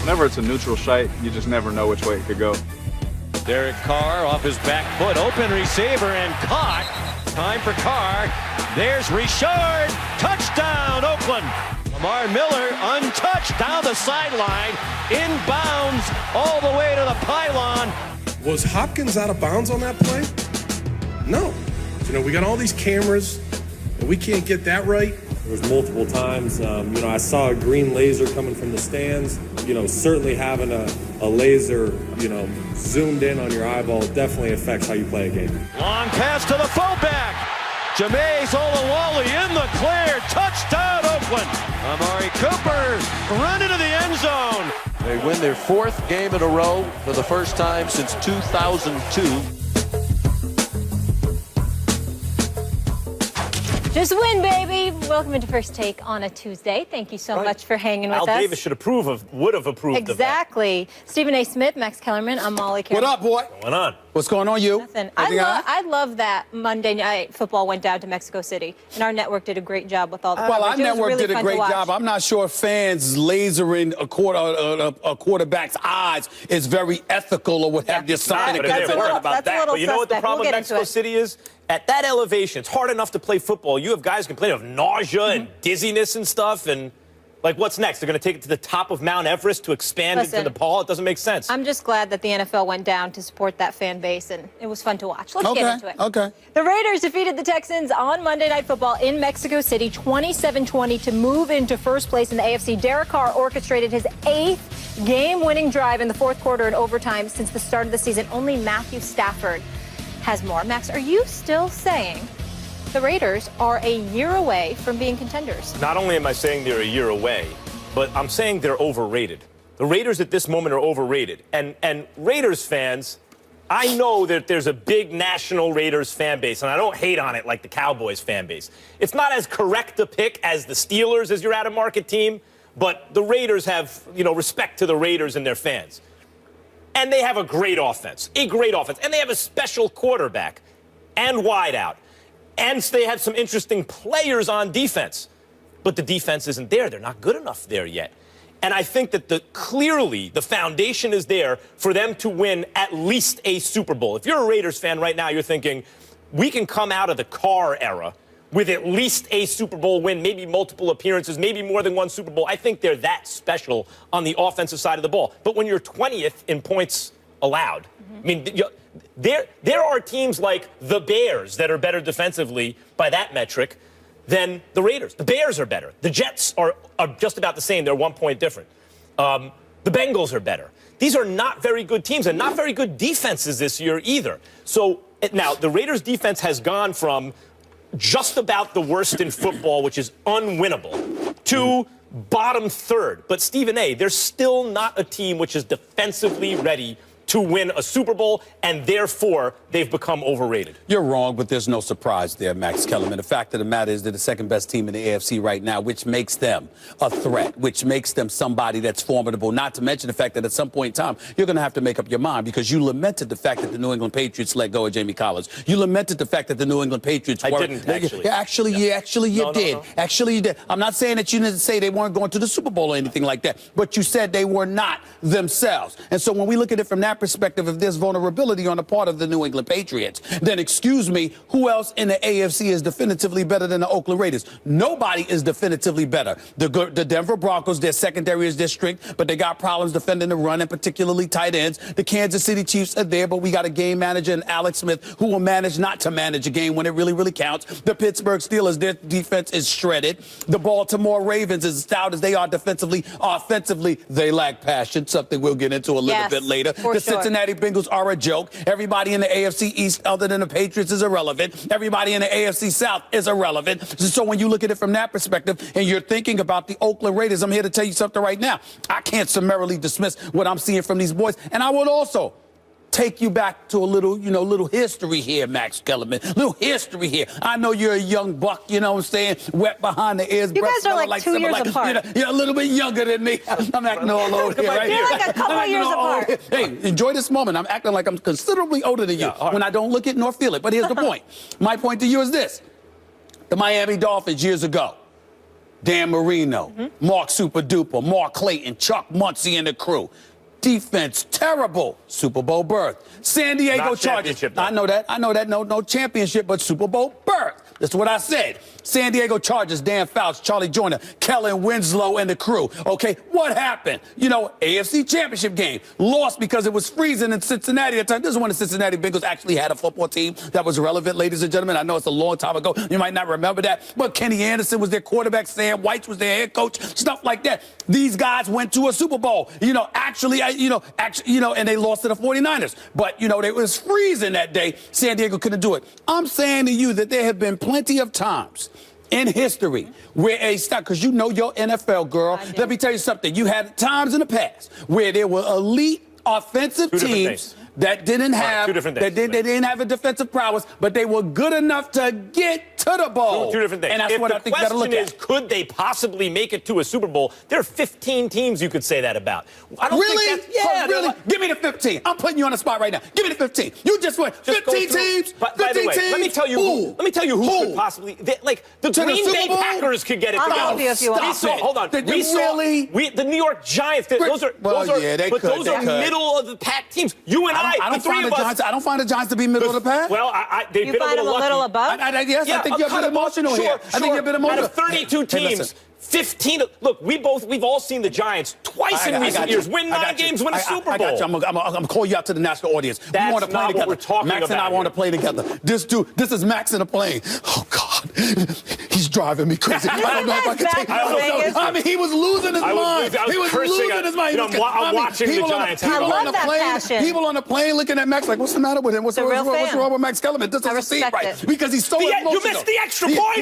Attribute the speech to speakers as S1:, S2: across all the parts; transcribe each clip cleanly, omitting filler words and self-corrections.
S1: Whenever it's a neutral site, you just never know which way it could go.
S2: Derek Carr off his back foot, open receiver and caught. Time for Carr. There's Richard. Touchdown, Oakland. Lamar Miller untouched down the sideline, inbounds all the way to the pylon.
S3: Was Hopkins out of bounds on that play? No. You know, we got all these cameras, and we can't get that right.
S4: There was multiple times, I saw a green laser coming from the stands. Certainly having a laser, zoomed in on your eyeball definitely affects how you play a game.
S2: Long pass to the fullback. Jameis Olawale in the clear. Touchdown, Oakland. Amari Cooper run into the end zone.
S5: They win their 4th game in a row for the first time since 2002.
S6: Just win, baby. Welcome into First Take on a Tuesday. Thank you so much for hanging with us.
S2: Al Davis would have approved
S6: exactly.
S2: of that.
S6: Stephen A. Smith, Max Kellerman. I'm Molly Cameron.
S7: What up, boy?
S2: What's going on?
S7: What's going on, you?
S6: Nothing. I love that Monday Night Football went down to Mexico City, and our network did a great job with all the
S7: Well, our
S6: coverage.
S7: network
S6: really
S7: did a great job. I'm not sure fans lasering a quarterback's eyes is very ethical or what have you. Something
S2: But you know what the problem with Mexico City is? At that elevation, it's hard enough to play football. You have guys complaining of nausea and dizziness and stuff, and like, what's next? They're going to take it to the top of Mount Everest to expand into Nepal? It doesn't make sense.
S6: I'm just glad that the NFL went down to support that fan base, and it was fun to watch. Let's get into it.
S7: Okay.
S6: The Raiders defeated the Texans on Monday Night Football in Mexico City, 27-20, to move into first place in the AFC. Derek Carr orchestrated his 8th game-winning drive in the 4th quarter and overtime since the start of the season. Only Matthew Stafford has more. Max, are you still saying the Raiders are a year away from being contenders?
S2: Not only am I saying they're a year away, but I'm saying they're overrated. The Raiders at this moment are overrated. And Raiders fans, I know that there's a big national Raiders fan base, and I don't hate on it like the Cowboys fan base. It's not as correct a pick as the Steelers as your out-of-market team, but the Raiders have, respect to the Raiders and their fans. And they have a great offense, and they have a special quarterback and wideout. And they have some interesting players on defense. But the defense isn't there. They're not good enough there yet. And I think that clearly the foundation is there for them to win at least a Super Bowl. If you're a Raiders fan right now, you're thinking, we can come out of the Carr era with at least a Super Bowl win, maybe multiple appearances, maybe more than one Super Bowl. I think they're that special on the offensive side of the ball. But when you're 20th in points allowed, I mean, there are teams like the Bears that are better defensively by that metric than the Raiders. The Bears are better. The Jets are just about the same. They're 1 point different. The Bengals are better. These are not very good teams and not very good defenses this year either. So now the Raiders defense has gone from just about the worst in football, which is unwinnable, to bottom 3rd. But Stephen A., they're still not a team which is defensively ready to win a Super Bowl, and therefore they've become overrated.
S7: You're wrong, but there's no surprise there, Max Kellerman. The fact of the matter is they're the 2nd best team in the AFC right now, which makes them a threat, which makes them somebody that's formidable, not to mention the fact that at some point in time, you're going to have to make up your mind because you lamented the fact that the New England Patriots let go of Jamie Collins. You lamented the fact that the New England Patriots were...
S2: I didn't, actually.
S7: Actually, you did. No. Actually, you did. I'm not saying that you didn't say they weren't going to the Super Bowl or anything like that, but you said they were not themselves. And so when we look at it from that perspective, if there's vulnerability on the part of the New England Patriots, then excuse me, who else in the AFC is definitively better than the Oakland Raiders? Nobody is definitively better. The Denver Broncos, their secondary is their strength, but they got problems defending the run and particularly tight ends. The Kansas City Chiefs are there, but we got a game manager in Alex Smith who will manage not to manage a game when it really, really counts. The Pittsburgh Steelers, their defense is shredded. The Baltimore Ravens, as stout as they are defensively, offensively, they lack passion, something we'll get into a little bit later. The Cincinnati Bengals are a joke. Everybody in the AFC East other than the Patriots is irrelevant. Everybody in the AFC South is irrelevant. So when you look at it from that perspective and you're thinking about the Oakland Raiders, I'm here to tell you something right now. I can't summarily dismiss what I'm seeing from these boys. And I would also take you back to a little history here, Max Kellerman. Little history here. I know you're a young buck, you know what I'm saying? Wet behind the ears.
S6: You guys are like 2 years apart.
S7: You're a little bit younger than me. I'm acting all old here, right?
S6: You're like a couple years apart.
S7: Hey, enjoy this moment. I'm acting like I'm considerably older than you when I don't look it nor feel it. But here's the point. My point to you is this. The Miami Dolphins years ago, Dan Marino, Mark Super Duper, Mark Clayton, Chuck Muncie and the crew. Defense, terrible. Super Bowl berth. San Diego
S2: Not
S7: Chargers.
S2: championship, though.
S7: I know that. No championship, but Super Bowl berth. That's what I said. San Diego Chargers, Dan Fouts, Charlie Joyner, Kellen Winslow, and the crew. Okay, what happened? You know, AFC Championship game. Lost because it was freezing in Cincinnati at the time. This is when the Cincinnati Bengals actually had a football team that was relevant, ladies and gentlemen. I know it's a long time ago. You might not remember that. But Kenny Anderson was their quarterback. Sam White was their head coach. Stuff like that. These guys went to a Super Bowl. And they lost to the 49ers. But, it was freezing that day. San Diego couldn't do it. I'm saying to you that there have been plenty of times in history where a stock, because you know your NFL, girl. Let me tell you something. You had times in the past where there were elite offensive teams that didn't have they didn't have a defensive prowess, but they were good enough to get to the bowl.
S2: Two different things.
S7: And that's
S2: if
S7: what I think you got to look
S2: the question is, could they possibly make it to a Super Bowl? There are 15 teams you could say that about. I don't
S7: really?
S2: think that's,
S7: really? Give me the 15. I'm putting you on the spot right now. Give me the 15. You just went 15 teams.
S2: By the way, let me tell you who could possibly the Green Bay Packers could get it together.
S6: I'll help you if you want.
S2: Hold on. The New York Giants. Those are middle of the pack teams. You and I the three of us.
S7: I don't find the Giants to be middle of the pack.
S2: Well, they've been
S6: find
S2: a little
S6: them a little
S2: lucky.
S6: above?
S7: Yes, I think you're a bit emotional here. I think you're a bit emotional.
S2: Out of 32 teams, 15. Look, we've all seen the Giants twice in recent years win 9 games, win a Super Bowl.
S7: I got you. I'm gonna call you out to the national audience.
S2: That's
S7: we want to play
S2: not
S7: together.
S2: what we're talking
S7: Max and I
S2: about
S7: want to play together. This is Max in a plane. Oh God, he's driving me crazy. I don't know if I can take it. I mean, he was losing his mind. He was losing his mind.
S2: I'm watching the Giants.
S6: I love that passion.
S7: People on the plane looking at Max like, what's the matter with him? What's wrong with Max Kellerman? This doesn't seem right because he's so emotional.
S2: You missed the extra point.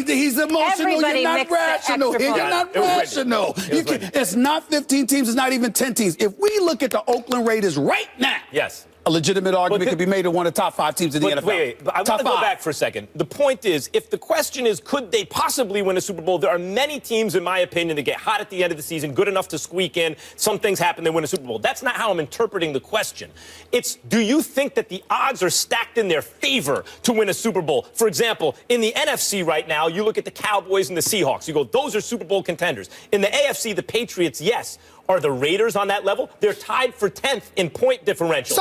S7: He's emotional. You're not rational. You're not rational. It's not 15 teams. It's not even 10 teams. If we look at the Oakland Raiders right now,
S2: yes,
S7: a legitimate argument could be made of one of the top 5 teams in the NFL.
S2: Wait, I want to go back for a second. The point is, if the question is, could they possibly win a Super Bowl, there are many teams, in my opinion, that get hot at the end of the season, good enough to squeak in. Some things happen, they win a Super Bowl. That's not how I'm interpreting the question. It's, do you think that the odds are stacked in their favor to win a Super Bowl? For example, in the NFC right now, you look at the Cowboys and the Seahawks. You go, those are Super Bowl contenders. In the AFC, the Patriots, yes. Are the Raiders on that level? They're tied for 10th in point differential.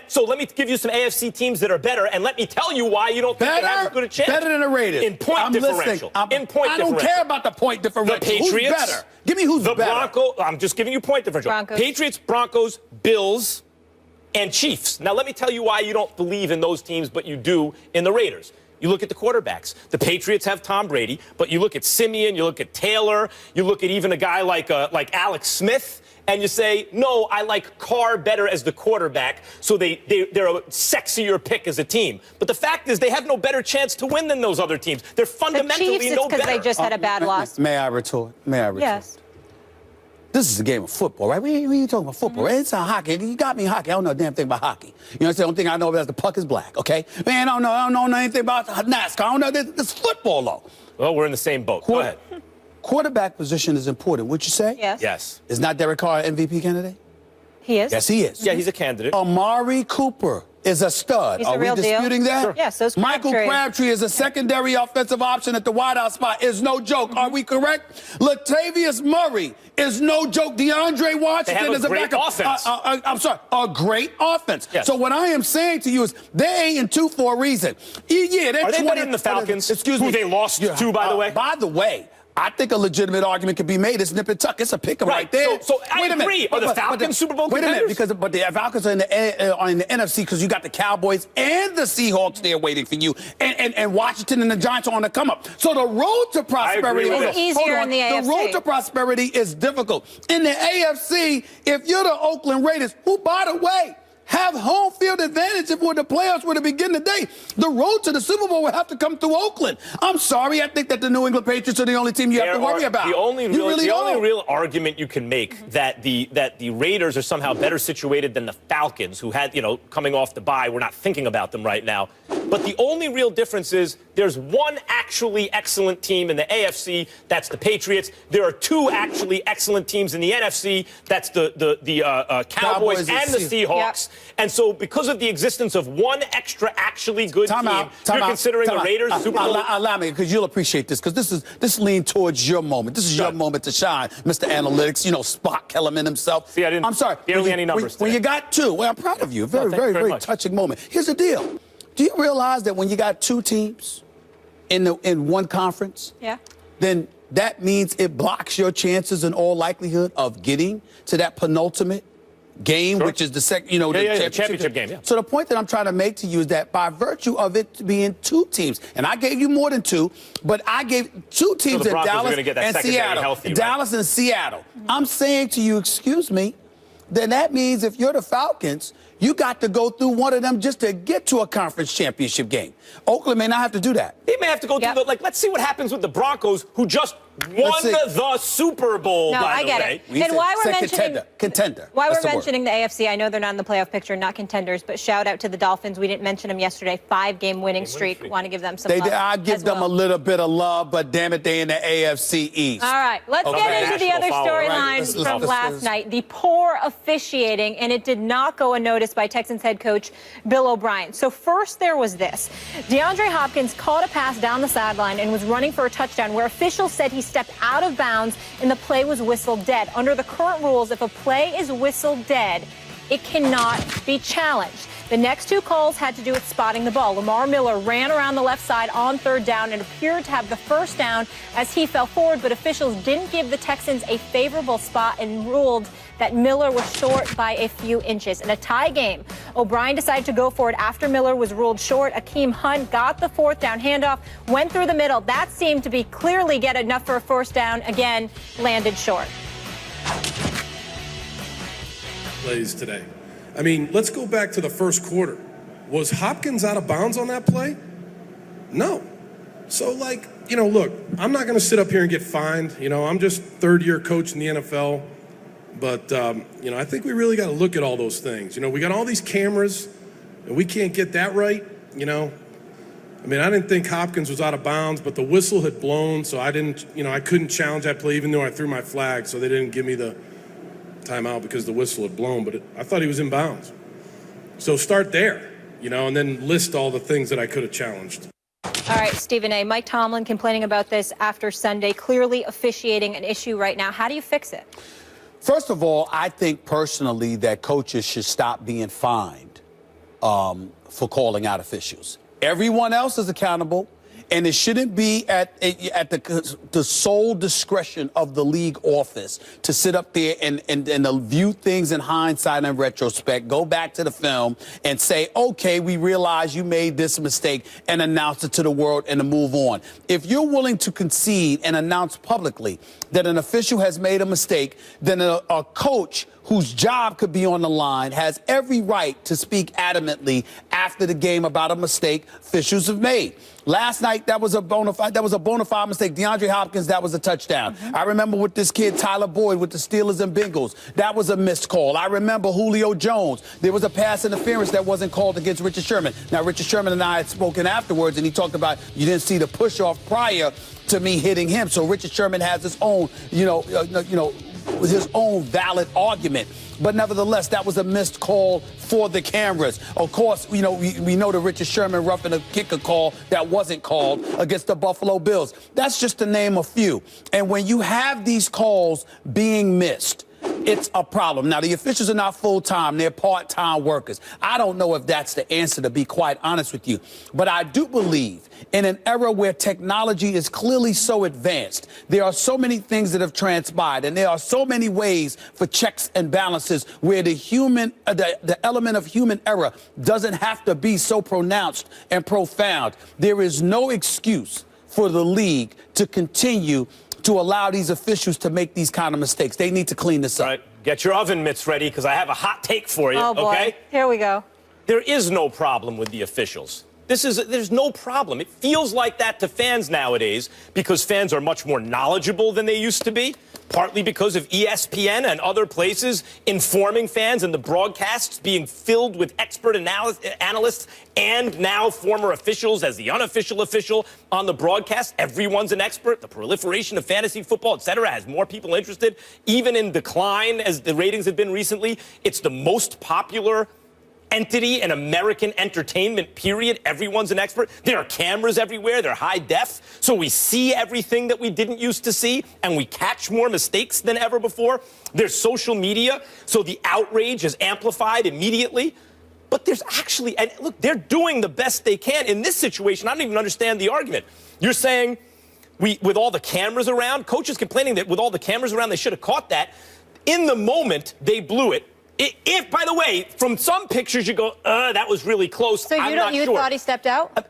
S2: So let me give you some AFC teams that are better, and let me tell you why you don't think they have as good a chance.
S7: Better than the Raiders.
S2: In point differential.
S7: I don't care about the point differential.
S2: The Patriots.
S7: Who's better? Give me who's better.
S2: The Broncos. I'm just giving you point differential.
S6: Broncos.
S2: Patriots, Broncos, Bills, and Chiefs. Now let me tell you why you don't believe in those teams, but you do in the Raiders. You look at the quarterbacks. The Patriots have Tom Brady, but you look at Simeon, you look at Taylor, you look at even a guy like Alex Smith, and you say, no, I like Carr better as the quarterback, so they're a sexier pick as a team. But the fact is, they have no better chance to win than those other teams. They're fundamentally
S6: the Chiefs,
S2: no
S6: it's because
S2: better.
S6: they just had a bad loss.
S7: May I retort?
S6: Yes.
S7: This is a game of football, right? We ain't talking about football, right? It's not hockey. You got me in hockey. I don't know a damn thing about hockey. You know what I'm saying? The only thing I know about is the puck is black, okay? Man, I don't know anything about NASCAR. I don't know. This football, though.
S2: Well, we're in the same boat. Go ahead.
S7: Quarterback position is important, would you say?
S6: Yes.
S2: Yes.
S7: Is not Derek Carr an MVP candidate?
S6: He is.
S7: Yes, he is.
S2: Yeah, he's a candidate.
S7: Amari Cooper is a stud.
S6: He's
S7: Are
S6: a
S7: we
S6: real
S7: disputing
S6: deal.
S7: that?
S6: Sure. Yeah, so's
S7: Michael Crabtree is a secondary offensive option at the wideout spot. Is no joke. Are we correct? Latavius Murray is no joke. DeAndre Washington is a
S2: great
S7: backup.
S2: Offense.
S7: I'm sorry, a great offense.
S2: Yes.
S7: So what I am saying to you is they 8-2 for a reason. Yeah, they're
S2: Are they better than the Falcons?
S7: Excuse me.
S2: Who they lost to, by the way?
S7: By the way, I think a legitimate argument could be made. It's nip and tuck. It's a pick 'em right there.
S2: So I agree. Are the Falcons Super Bowl contenders?
S7: Wait a minute, but the Falcons are in the NFC because you got the Cowboys and the Seahawks there waiting for you, and Washington and the Giants are on the come up. So the road to prosperity
S6: is easier in the AFC.
S7: The road to prosperity is difficult. In the AFC, if you're the Oakland Raiders, who, by the way, have home field advantage if the playoffs were to begin today, the road to the Super Bowl would have to come through Oakland. I'm sorry, I think that the New England Patriots are the only team you have to worry about.
S2: The only real argument you can make that the Raiders are somehow better situated than the Falcons, who had, coming off the bye, we're not thinking about them right now. But the only real difference is there's one actually excellent team in the AFC, that's the Patriots. There are two actually excellent teams in the NFC, that's the Cowboys and the Seahawks. And so because of the existence of one extra actually good team, you're considering the Raiders Super Bowl?
S7: Allow me, because you'll appreciate this, because this leans towards your moment. This is your moment to shine, Mr. Analytics, Spot Kellerman himself.
S2: See,
S7: I'm sorry.
S2: Barely any numbers
S7: when you got two, well, I'm proud of you. Very touching moment. Here's the deal. Do you realize that when you got two teams in one conference, then that means it blocks your chances in all likelihood of getting to that penultimate game, which is the second, the
S2: championship game. Yeah.
S7: So the point that I'm trying to make to you is that by virtue of it being two teams, and I gave you more than two, but I gave two teams in Dallas and Seattle.
S2: Healthy,
S7: Dallas and Seattle. I'm saying to you, excuse me, then that means if you're the Falcons, you got to go through one of them just to get to a conference championship game. Oakland may not have to do that.
S2: They may have to go through let's see what happens with the Broncos, who just won the Super Bowl,
S6: no,
S2: by
S6: I
S2: the
S6: get
S2: way.
S6: it. And why we're mentioning
S7: contender.
S6: Why we're mentioning the AFC, I know they're not in the playoff picture, not contenders, but shout out to the Dolphins. We didn't mention them yesterday. 5-game winning streak. Want to give them some love.
S7: I'd give them a little bit of love, but damn it, they in the AFC East.
S6: All right, let's get into the other storyline from last night. The poor officiating, and it did not go unnoticed by Texans head coach Bill O'Brien. So first there was this. DeAndre Hopkins caught a pass down the sideline and was running for a touchdown where officials said he stepped out of bounds and the play was whistled dead. Under the current rules, if a play is whistled dead, it cannot be challenged. The next two calls had to do with spotting the ball. Lamar Miller ran around the left side on third down and appeared to have the first down as he fell forward, but officials didn't give the Texans a favorable spot and ruled that Miller was short by a few inches. In a tie game, O'Brien decided to go for it after Miller was ruled short. Akeem Hunt got the fourth down handoff, went through the middle. That seemed to be clearly get enough for a first down. Again, landed short.
S3: Plays today. I mean, let's go back to the first quarter. Was Hopkins out of bounds on that play? No. So, look, I'm not going to sit up here and get fined. I'm just third-year coach in the NFL. But, I think we really got to look at all those things. We got all these cameras, and we can't get that right, I didn't think Hopkins was out of bounds, but the whistle had blown, so I couldn't challenge that play, even though I threw my flag, so they didn't give me the timeout because the whistle had blown, but I thought he was in bounds. So start there, and then list all the things that I could have challenged.
S6: All right, Stephen A. Mike Tomlin complaining about this after Sunday, clearly officiating an issue right now. How do you fix it?
S7: First of all, I think personally that coaches should stop being fined for calling out officials. Everyone else is accountable. And it shouldn't be at the sole discretion of the league office to sit up there and view things in hindsight and retrospect, go back to the film and say, okay, we realize you made this mistake, and announce it to the world and to move on. If you're willing to concede and announce publicly that an official has made a mistake, then a coach whose job could be on the line has every right to speak adamantly after the game about a mistake officials have made. Last night, that was a bona fide mistake. DeAndre Hopkins, that was a touchdown. I remember with this kid, Tyler Boyd, with the Steelers and Bengals. That was a missed call. I remember Julio Jones. There was a pass interference that wasn't called against Richard Sherman. Now, Richard Sherman and I had spoken afterwards, and he talked about you didn't see the push-off prior to me hitting him. So Richard Sherman has his own, his own valid argument. But nevertheless, that was a missed call for the cameras. Of course, we know the Richard Sherman roughing a kicker call that wasn't called against the Buffalo Bills. That's just to name a few. And when you have these calls being missed, it's a problem. Now, the officials are not full-time. They're part-time workers. I don't know if that's the answer, to be quite honest with you. But I do believe in an era where technology is clearly so advanced, there are so many things that have transpired, and there are so many ways for checks and balances where the element of human error doesn't have to be so pronounced and profound. There is no excuse for the league to continue to allow these officials to make these kind of mistakes. They need to clean this up.
S2: All right, get your oven mitts ready, because I have a hot take for you.
S6: Oh, boy.
S2: Okay?
S6: Here we go.
S2: There is no problem with the officials. There's no problem. It feels like that to fans nowadays because fans are much more knowledgeable than they used to be, partly because of ESPN and other places informing fans and the broadcasts being filled with expert analysts and now former officials as the unofficial official on the broadcast. Everyone's an expert. The proliferation of fantasy football, et cetera, has more people interested, even in decline as the ratings have been recently. It's the most popular entity in American entertainment, period. Everyone's an expert. There are cameras everywhere. They're high def. So we see everything that we didn't used to see, and we catch more mistakes than ever before. There's social media, so the outrage is amplified immediately. But there's actually, and look, they're doing the best they can. In this situation, I don't even understand the argument. You're saying with all the cameras around, coaches complaining that with all the cameras around, they should have caught that. In the moment, they blew it. If, by the way, from some pictures you go, that was really close.
S6: So you thought he stepped out?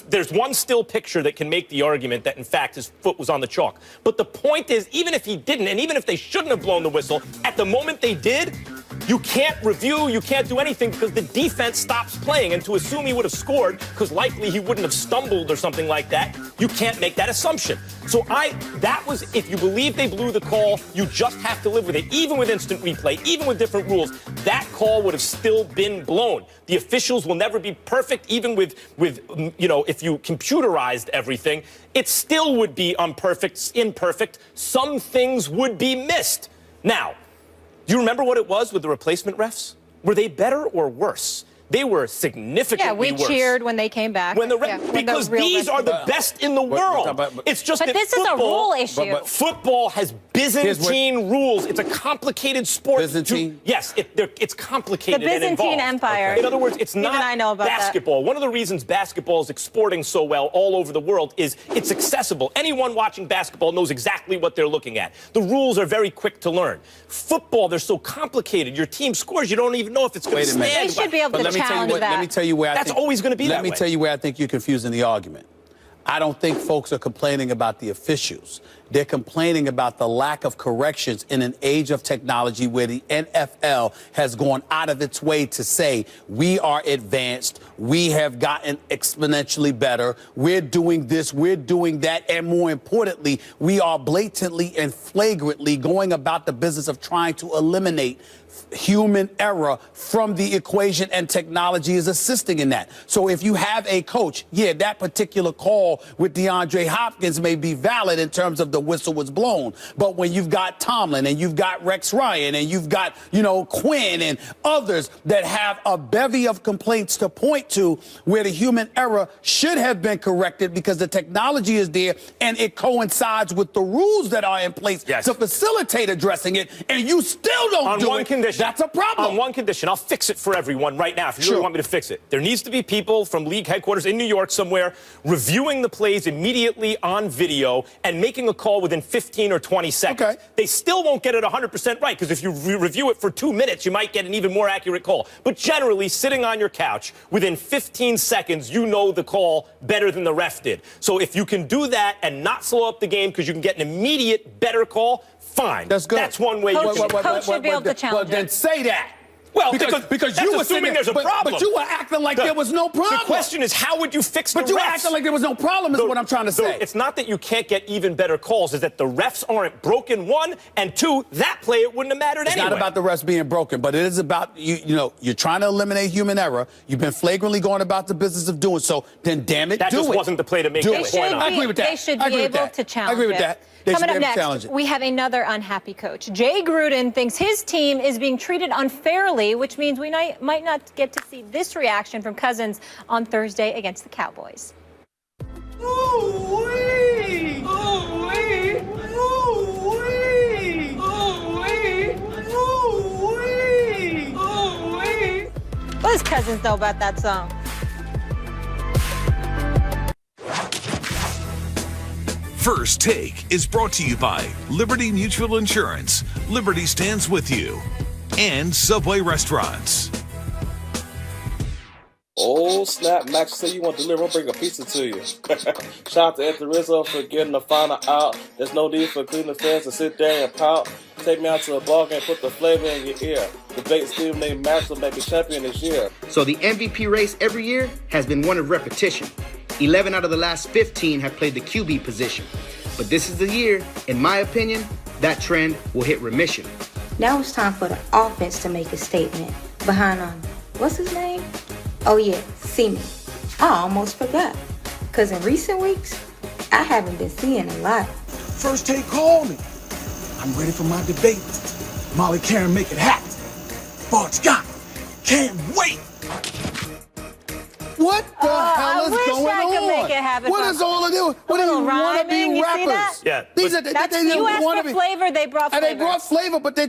S2: There's one still picture that can make the argument that, in fact, his foot was on the chalk. But the point is, even if he didn't, and even if they shouldn't have blown the whistle, at the moment they did, you can't review, you can't do anything because the defense stops playing. And to assume he would have scored, because likely he wouldn't have stumbled or something like that, you can't make that assumption. So that was, if you believe they blew the call, you just have to live with it. Even with instant replay, even with different rules, that call would have still been blown. The officials will never be perfect, even with if you computerized everything, it still would be imperfect. Some things would be missed. Now, do you remember what it was with the replacement refs? Were they better or worse? They were significantly worse.
S6: Yeah, we cheered when they came back.
S2: Because these are the best in the world. It's just that
S6: this is a rule issue.
S2: Football has Byzantine rules. It's a complicated sport.
S7: Byzantine?
S2: Yes, it's complicated.
S6: The Byzantine Empire.
S2: In other words, it's not
S6: Even I know about
S2: basketball.
S6: That.
S2: One of the reasons basketball is exporting so well all over the world is it's accessible. Anyone watching basketball knows exactly what they're looking at. The rules are very quick to learn. Football, they're so complicated. Your team scores, you don't even know if it's going to stand.
S6: They should be able to challenge that.
S7: Let me tell you where
S2: That's always going to be that way.
S7: Let me tell you where I think you're confusing the argument. I don't think folks are complaining about the officials. They're complaining about the lack of corrections in an age of technology where the NFL has gone out of its way to say, we are advanced, we have gotten exponentially better, we're doing this, we're doing that, and more importantly, we are blatantly and flagrantly going about the business of trying to eliminate human error from the equation, and technology is assisting in that. So if you have a coach, that particular call with DeAndre Hopkins may be valid in terms of the whistle was blown. But when you've got Tomlin and you've got Rex Ryan and you've got, Quinn and others that have a bevy of complaints to point to where the human error should have been corrected because the technology is there and it coincides with the rules that are in place to facilitate addressing it, and you still don't do it.
S2: Condition.
S7: That's a problem.
S2: On one condition. I'll fix it for everyone right now if you really want me to fix it. There needs to be people from league headquarters in New York somewhere reviewing the plays immediately on video and making a call within 15 or 20 seconds.
S7: Okay.
S2: They still won't get it 100% right because if you review it for 2 minutes, you might get an even more accurate call. But generally, sitting on your couch, within 15 seconds, you know the call better than the ref did. So if you can do that and not slow up the game because you can get an immediate better call, fine.
S7: That's good.
S2: That's one way
S6: Coach,
S2: you can.
S6: Coach should be able to challenge
S7: Then say that.
S2: Well,
S7: because
S2: you were
S7: assuming
S2: there's a problem.
S7: But you were acting like there was no problem.
S2: The question is, how would you fix the refs?
S7: But you were acting like there was no problem is what I'm trying to say.
S2: It's not that you can't get even better calls. It's that the refs aren't broken, one, and two, that play, it wouldn't have mattered anyway.
S7: It's not about the refs being broken, but it is about, you're trying to eliminate human error. You've been flagrantly going about the business of doing so. Then, damn it,
S2: that
S7: do it.
S2: just wasn't the play to make that point on.
S7: I agree with that.
S6: They should be able to challenge it.
S7: I agree with that.
S6: Coming up next, we have another unhappy coach. Jay Gruden thinks his team is being treated unfairly, which means we might not get to see this reaction from Cousins on Thursday against the Cowboys.
S8: Ooh-wee! Ooh-wee! Ooh-wee! Ooh-wee! Ooh-wee! Ooh-wee!
S6: What does Cousins know about that song?
S9: First Take is brought to you by Liberty Mutual Insurance. Liberty stands with you. And Subway Restaurants.
S10: Oh, snap, Max, say you want to deliver, I'll bring a pizza to you. Shout out to Anthony Rizzo for getting the final out. There's no need for Cleveland fans to sit there and pout. Take me out to a ball game, put the flavor in your ear. Debate Stephen A. Max will make a champion this year.
S11: So the MVP race every year has been one of repetition. 11 out of the last 15 have played the QB position. But this is the year, in my opinion, that trend will hit remission.
S12: Now it's time for the offense to make a statement behind what's his name? Oh yeah, Seaman. I almost forgot. Because in recent weeks, I haven't been seeing a lot.
S13: First Take call me. I'm ready for my debate. Molly Qerim make it happen. Bart Scott, can't wait.
S7: What the hell is
S6: I wish
S7: going
S6: I could
S7: on?
S6: make it happen.
S7: What is all of this? What do you want to be
S6: You see
S7: rappers?
S6: that?
S2: Yeah.
S7: These are,
S6: That's
S7: they
S6: you asked
S7: wanna
S6: for
S7: be,
S6: flavor, they brought flavor.
S7: and they brought flavor, but they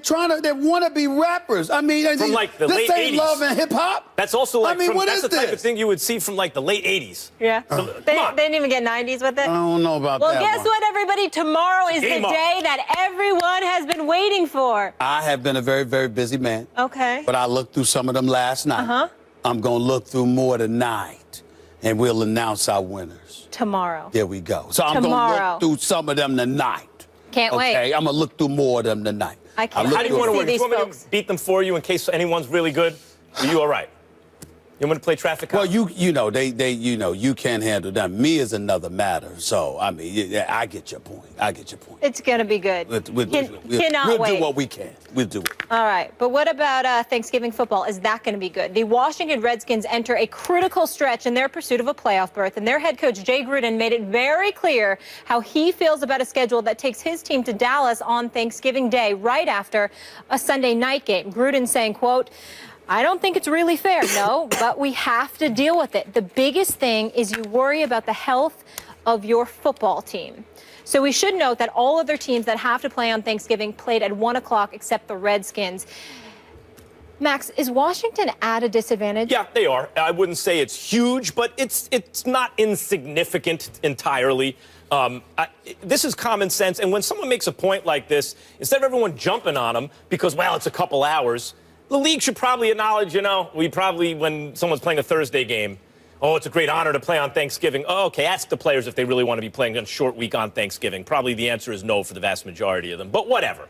S7: want to be rappers. I mean,
S2: From like the
S7: this
S2: late
S7: ain't
S2: 80s.
S7: love and hip hop.
S2: That's also like
S7: I mean, what
S2: that's
S7: is
S2: the type of
S7: this?
S2: thing you would see from like the late 80s.
S6: Yeah.
S2: So,
S6: They
S2: come on.
S6: didn't even get 90s with it.
S7: I don't know about
S6: Well,
S7: that
S6: guess
S7: one.
S6: what, everybody? Tomorrow is the
S2: Game on.
S6: day that everyone has been waiting for.
S7: I have been a very, very busy man.
S6: Okay.
S7: But I looked through some of them last night.
S6: Uh-huh.
S7: I'm going to look through more tonight, and we'll announce our winners.
S6: Tomorrow.
S7: There we go. So I'm going to
S6: Tomorrow.
S7: look through some of them tonight.
S6: Can't wait.
S7: Okay, I'm going to look through more of them tonight.
S6: I can't
S2: How do you want to
S6: see
S2: work? Do you
S6: these
S2: want me
S6: folks.
S2: to beat them for you in case anyone's really good? Are you all right? You want me to play traffic cop?
S7: Well, you know, you can't handle them. Me is another matter. So, I mean, yeah, I get your point.
S6: It's going to be good. Cannot wait.
S7: We'll do what we can. We'll do it.
S6: All right. But what about Thanksgiving football? Is that going to be good? The Washington Redskins enter a critical stretch in their pursuit of a playoff berth, and their head coach, Jay Gruden, made it very clear how he feels about a schedule that takes his team to Dallas on Thanksgiving Day, right after a Sunday night game. Gruden saying, quote, I don't think it's really fair, no, but we have to deal with it. The biggest thing is you worry about the health of your football team. So we should note that all other teams that have to play on Thanksgiving played at 1 o'clock except the Redskins. Max, is Washington at a disadvantage?
S2: Yeah, they are. I wouldn't say it's huge, but it's not insignificant entirely. This is common sense. And when someone makes a point like this, instead of everyone jumping on them because, well, it's a couple hours, the league should probably acknowledge, when someone's playing a Thursday game, oh, it's a great honor to play on Thanksgiving. Oh, okay, ask the players if they really want to be playing a short week on Thanksgiving. Probably the answer is no for the vast majority of them, but whatever.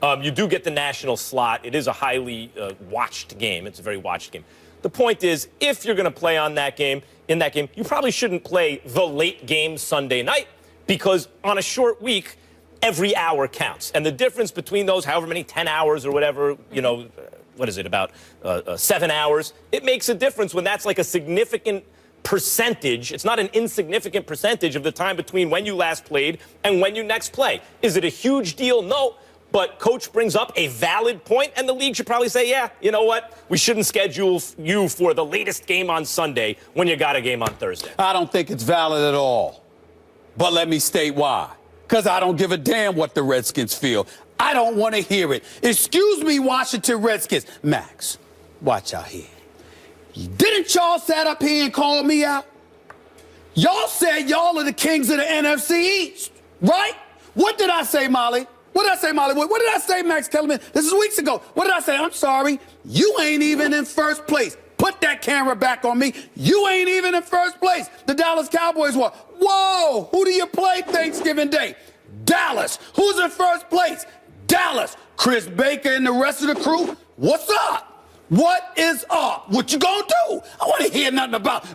S2: You do get the national slot. It is a highly watched game. It's a very watched game. The point is, if you're going to play in that game, you probably shouldn't play the late game Sunday night because on a short week, every hour counts. And the difference between those, however many, 10 hours or whatever, what is it, about 7 hours? It makes a difference when that's like a significant percentage. It's not an insignificant percentage of the time between when you last played and when you next play. Is it a huge deal? No. But coach brings up a valid point, and the league should probably say, yeah, you know what? We shouldn't schedule you for the latest game on Sunday when you got a game on Thursday.
S7: I don't think it's valid at all. But let me state why. Because I don't give a damn what the Redskins feel. I don't want to hear it. Excuse me, Washington Redskins. Max, watch out here. Didn't y'all sat up here and call me out? Y'all said y'all are the kings of the NFC East, right? What did I say, Molly? What did I say, Molly? What did I say, Max Kellerman? This is weeks ago. What did I say? I'm sorry. You ain't even in first place. Put that camera back on me. You ain't even in first place. The Dallas Cowboys were. Whoa, who do you play Thanksgiving Day? Dallas. Who's in first place? Dallas. Chris Baker and the rest of the crew. What's up? What is up? What you gonna do? I want to hear nothing about,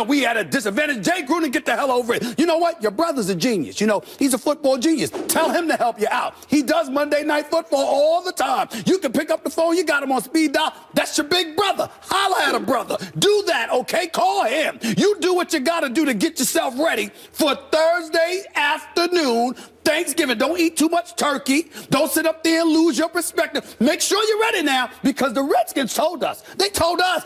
S7: we had a disadvantage. Jay Gruden, get the hell over it. You know what? Your brother's a genius. He's a football genius. Tell him to help you out. He does Monday Night Football all the time. You can pick up the phone. You got him on speed dial. That's your big brother. Holla at a brother. Do that, okay? Call him. You do what you got to do to get yourself ready for Thursday afternoon, Thanksgiving. Don't eat too much turkey. Don't sit up there and lose your perspective. Make sure you're ready now because the Redskins told us. They told us.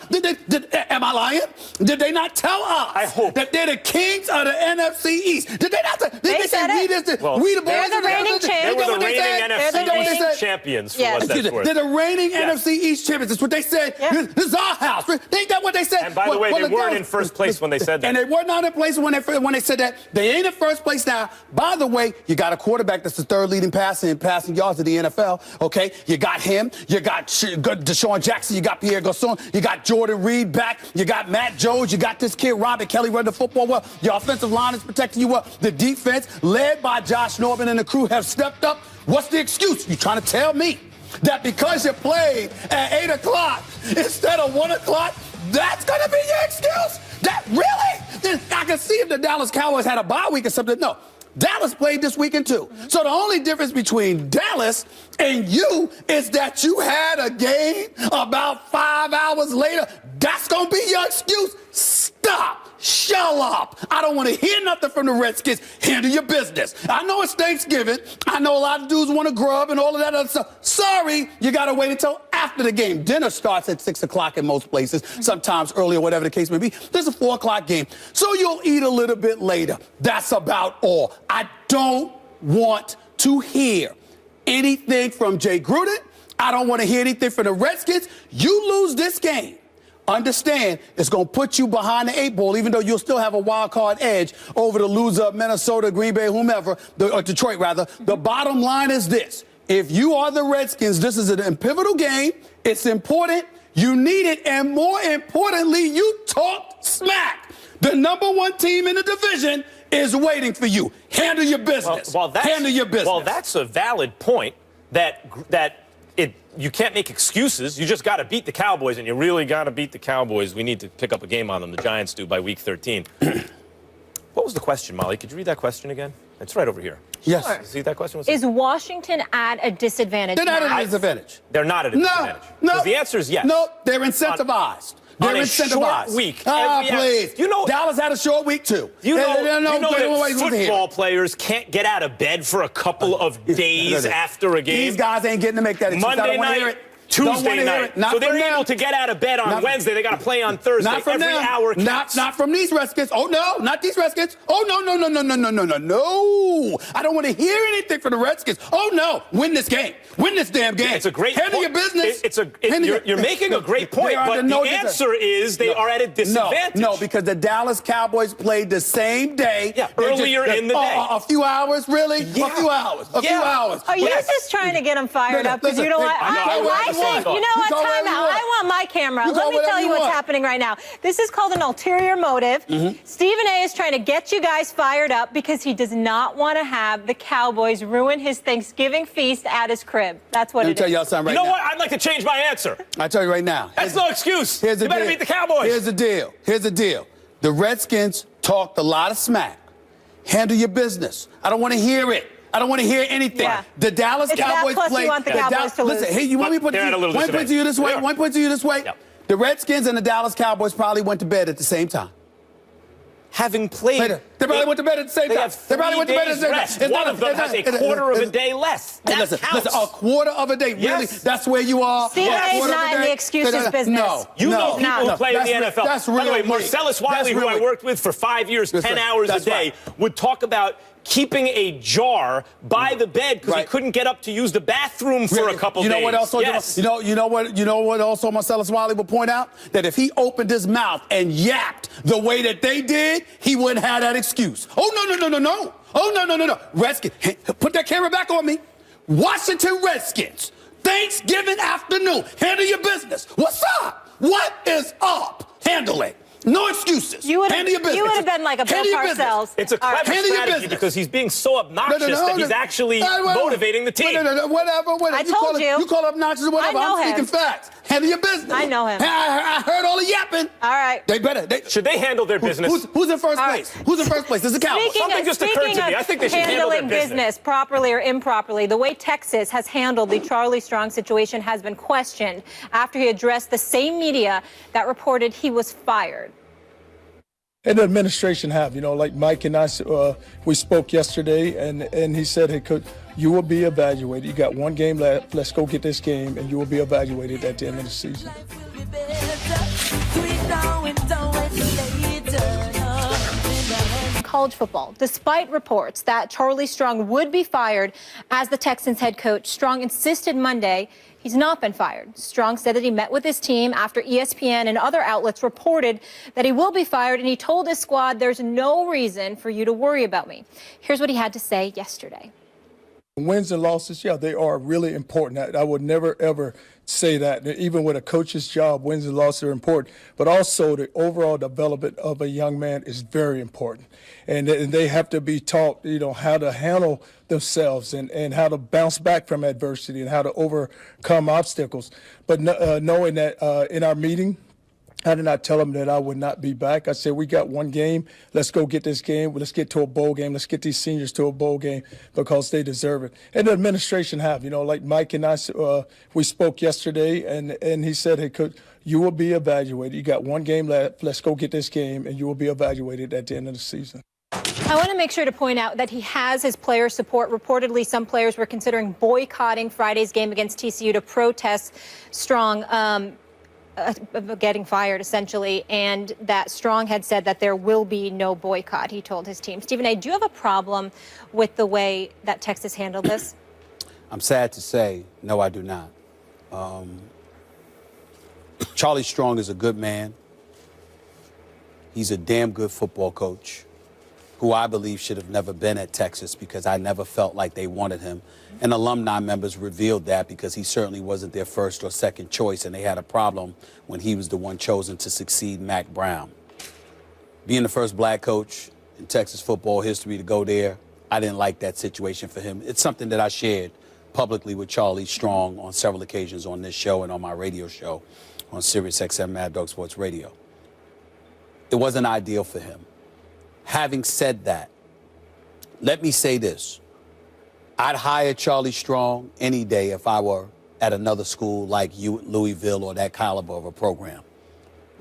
S7: Am I lying? Did they not tell us
S2: I hope.
S7: that they're the kings of the NFC East? Did they not say,
S6: They said
S7: we
S6: it.
S7: this?
S2: Well,
S7: We the boys
S6: they're the
S7: of
S6: reigning
S7: NFC?
S6: champs.
S2: They were the
S7: what
S2: reigning
S7: said?
S6: They're the
S2: NFC
S6: reigning
S2: East champions for
S6: Yes.
S2: what that's worth.
S7: They're the reigning
S2: Yes.
S7: NFC East champions. That's what they said.
S6: Yeah.
S7: This is our house. Ain't that what they said?
S2: And by the way, they weren't in first place when they said that.
S7: And they were not in place when they said that. They ain't in first place now. By the way, you got a quarterback that's the third leading passer in passing yards of the NFL. Okay, you got him. You got Deshaun Jackson. You got Pierre Garçon. You got Jordan Reed back. You got Matt Jones. You got this kid Robert Kelly running the football well. Your offensive line is protecting you well. The defense, led by Josh Norman and the crew, have stepped up. What's the excuse? You trying to tell me that because you played at 8 o'clock instead of 1 o'clock, that's going to be your excuse? That really? I can see if the Dallas Cowboys had a bye week or something. No. Dallas played this weekend too. So the only difference between Dallas and you is that you had a game about 5 hours later. That's going to be your excuse? Stop. Shut up. I don't want to hear nothing from the Redskins. Handle your business. I know it's Thanksgiving. I know a lot of dudes want to grub and all of that other stuff. Sorry, you got to wait until after the game. Dinner starts at 6 o'clock in most places, sometimes earlier, whatever the case may be. There's a 4 o'clock game. So you'll eat a little bit later. That's about all. I don't want to hear anything from Jay Gruden. I don't want to hear anything from the Redskins. You lose this game. Understand, it's going to put you behind the 8 ball, even though you'll still have a wild card edge over the loser of Minnesota, Green Bay, whomever, or Detroit, rather. The bottom line is this. If you are the Redskins, this is a pivotal game. It's important. You need it. And more importantly, you talk smack. The #1 team in the division is waiting for you. Handle your business. Handle your business.
S2: Well, that's a valid point you can't make excuses. You just got to beat the Cowboys, and you really got to beat the Cowboys. We need to pick up a game on them. The Giants do by week 13. What was the question, Molly? Could you read that question again? It's right over here.
S7: Yes.
S6: Sure.
S2: See that question?
S6: Is Washington at a disadvantage?
S7: They're not at a disadvantage.
S2: They're not at a disadvantage.
S7: No.
S2: The answer is yes.
S7: No, they're incentivized.
S2: On a short week.
S7: Please.
S2: You know,
S7: Dallas had a short week, too.
S2: You know that football players can't get out of bed for a couple of days after a game.
S7: These guys ain't getting to make that excuse.
S2: Monday night, Tuesday night. So they're able to get out of bed on Wednesday. They got to play on Thursday.
S7: Not from
S2: Every
S7: them.
S2: hour counts.
S7: Not from these Redskins. Oh, no, not these Redskins. Oh, no. No. I don't want to hear anything from the Redskins. Oh, no. Win this game. Win this damn game.
S2: It's a great
S7: Handle your business.
S2: You're making a great point, but the answer is they are at a disadvantage.
S7: No, because the Dallas Cowboys played the same day.
S2: Yeah, earlier in the day.
S7: A few hours, really?
S2: Yeah.
S7: A few hours. A few hours.
S6: Are you just trying to get them fired up? Because you know what? You know what? Time out. I want my camera. Let me tell you what's happening right now. This is called an ulterior motive. Stephen A. is trying to get you guys fired up because he does not want to have the Cowboys ruin his Thanksgiving feast at his crib. That's what it is.
S7: Let me tell y'all something right now.
S2: You know what? I'd like to change my answer.
S7: I tell you right now.
S2: That's no excuse. You better beat the Cowboys.
S7: Here's the deal. The Redskins talked a lot of smack. Handle your business. I don't want to hear it. I don't want to hear anything.
S6: Yeah.
S7: The Dallas Cowboys play.
S6: You want the Cowboys to lose.
S7: Listen, hey, you want me to put it to you this way? One point to you this way. The Redskins and the Dallas Cowboys probably went to bed at the same time.
S2: Having played,
S7: they probably went to bed at the same time.
S2: They probably went to bed at the same time. One of them has a quarter of a day less.
S7: Listen, a quarter of a day. Really? That's where you are.
S6: Stephen A. is not in the excuses business.
S7: No.
S2: You know people who play in the NFL.
S7: That's real.
S2: By the way, Marcellus Wiley, who I worked with for 5 years, 10 hours a day, would talk about keeping a jar by the bed because he couldn't get up to use the bathroom for a couple days.
S7: You know what else?
S2: Yes.
S7: You know what also Marcellus Wiley would point out? That if he opened his mouth and yapped the way that they did, he wouldn't have that excuse. Oh, no. Oh, no. Redskins, put that camera back on me. Washington Redskins, Thanksgiving afternoon. Handle your business. What's up? What is up? Handle it. No excuses. Handle your business.
S6: You would have been like a Bill Parcells.
S2: It's a clever strategy because he's being so obnoxious that he's actually motivating the team.
S7: Whatever.
S6: I told you.
S7: You call it obnoxious or whatever. I'm speaking facts. Handle your business.
S6: I know him.
S7: I heard all the yapping.
S6: All right.
S7: They better.
S2: Should they handle their business?
S7: Who's in first place? Who's in first place? This is the Cowboys.
S2: Something just occurred to me. I think they should handle their
S6: business properly or improperly. The way Texas has handled the Charlie Strong situation has been questioned after he addressed the same media that reported he was fired.
S14: And the administration have, like Mike and I, we spoke yesterday, and he said, hey, you will be evaluated. You got one game left. Let's go get this game, and you will be evaluated at the end of the season.
S6: College football, despite reports that Charlie Strong would be fired as the Texans head coach, Strong insisted Monday he's not been fired. Strong said that he met with his team after ESPN and other outlets reported that he will be fired, and he told his squad, there's no reason for you to worry about me. Here's what he had to say yesterday.
S14: Wins and losses, they are really important. I would never, ever say that. Even with a coach's job, wins and losses are important. But also the overall development of a young man is very important. And they have to be taught, how to handle themselves and how to bounce back from adversity and how to overcome obstacles. But knowing that in our meeting, I did not tell them that I would not be back. I said, we got one game. Let's go get this game. Let's get to a bowl game. Let's get these seniors to a bowl game because they deserve it. And the administration have, like Mike and I, we spoke yesterday, and he said, hey, you will be evaluated. You got one game left. Let's go get this game, and you will be evaluated at the end of the season.
S6: I want to make sure to point out that he has his player support. Reportedly, some players were considering boycotting Friday's game against TCU to protest Strong getting fired, essentially, and that Strong had said that there will be no boycott, he told his team. Stephen A., do you have a problem with the way that Texas handled this?
S7: I'm sad to say, no, I do not. Charlie Strong is a good man. He's a damn good football coach who I believe should have never been at Texas because I never felt like they wanted him. And alumni members revealed that because he certainly wasn't their first or second choice, and they had a problem when he was the one chosen to succeed Mac Brown. Being the first black coach in Texas football history to go there, I didn't like that situation for him. It's something that I shared publicly with Charlie Strong on several occasions on this show and on my radio show on Sirius XM Mad Dog Sports Radio. It wasn't ideal for him. Having said that, let me say this. I'd hire Charlie Strong any day if I were at another school like Louisville or that caliber of a program.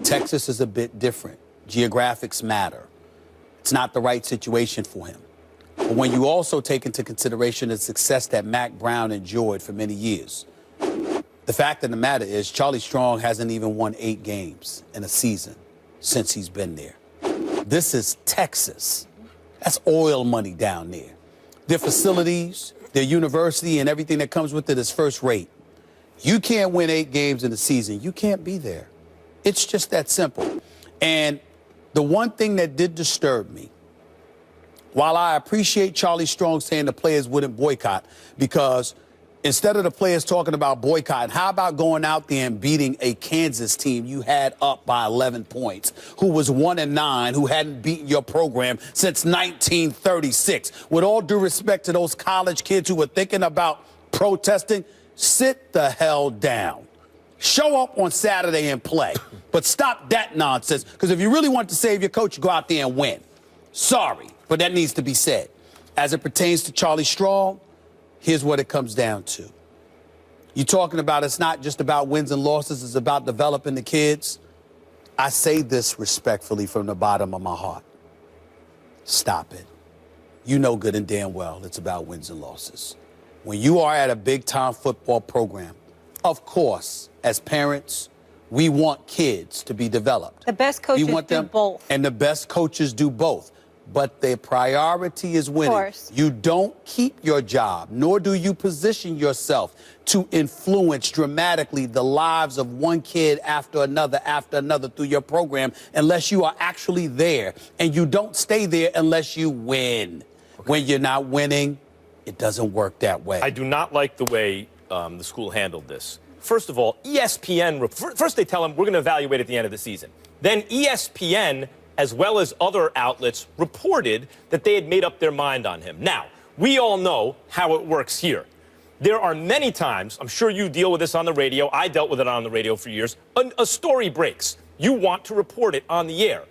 S7: Texas is a bit different. Geographics matter. It's not the right situation for him. But when you also take into consideration the success that Mac Brown enjoyed for many years, the fact of the matter is Charlie Strong hasn't even won 8 games in a season since he's been there. This is Texas. That's oil money down there. Their facilities, their university, and everything that comes with it is first rate. You can't win 8 games in a season. You can't be there. It's just that simple. And the one thing that did disturb me, while I appreciate Charlie Strong saying the players wouldn't boycott, because instead of the players talking about boycotting, how about going out there and beating a Kansas team you had up by 11 points, who was 1-9, who hadn't beaten your program since 1936? With all due respect to those college kids who were thinking about protesting, sit the hell down. Show up on Saturday and play. But stop that nonsense, because if you really want to save your coach, you go out there and win. Sorry, but that needs to be said. As it pertains to Charlie Strong, here's what it comes down to. You're talking about it's not just about wins and losses, it's about developing the kids. I say this respectfully from the bottom of my heart. Stop it. You know good and damn well it's about wins and losses. When you are at a big-time football program, of course, as parents, we want kids to be developed.
S6: The best coaches do both.
S7: And the best coaches do both. But their priority is winning.
S6: Of course.
S7: You don't keep your job, nor do you position yourself to influence dramatically the lives of one kid after another through your program unless you are actually there. And you don't stay there unless you win. Okay. When you're not winning, it doesn't work that way.
S2: I do not like the way the school handled this. First of all, ESPN, first they tell them we're going to evaluate at the end of the season. Then ESPN, as well as other outlets, reported that they had made up their mind on him. Now, we all know how it works here. There are many times, I'm sure you deal with this on the radio, I dealt with it on the radio for years, a story breaks. You want to report it on the air.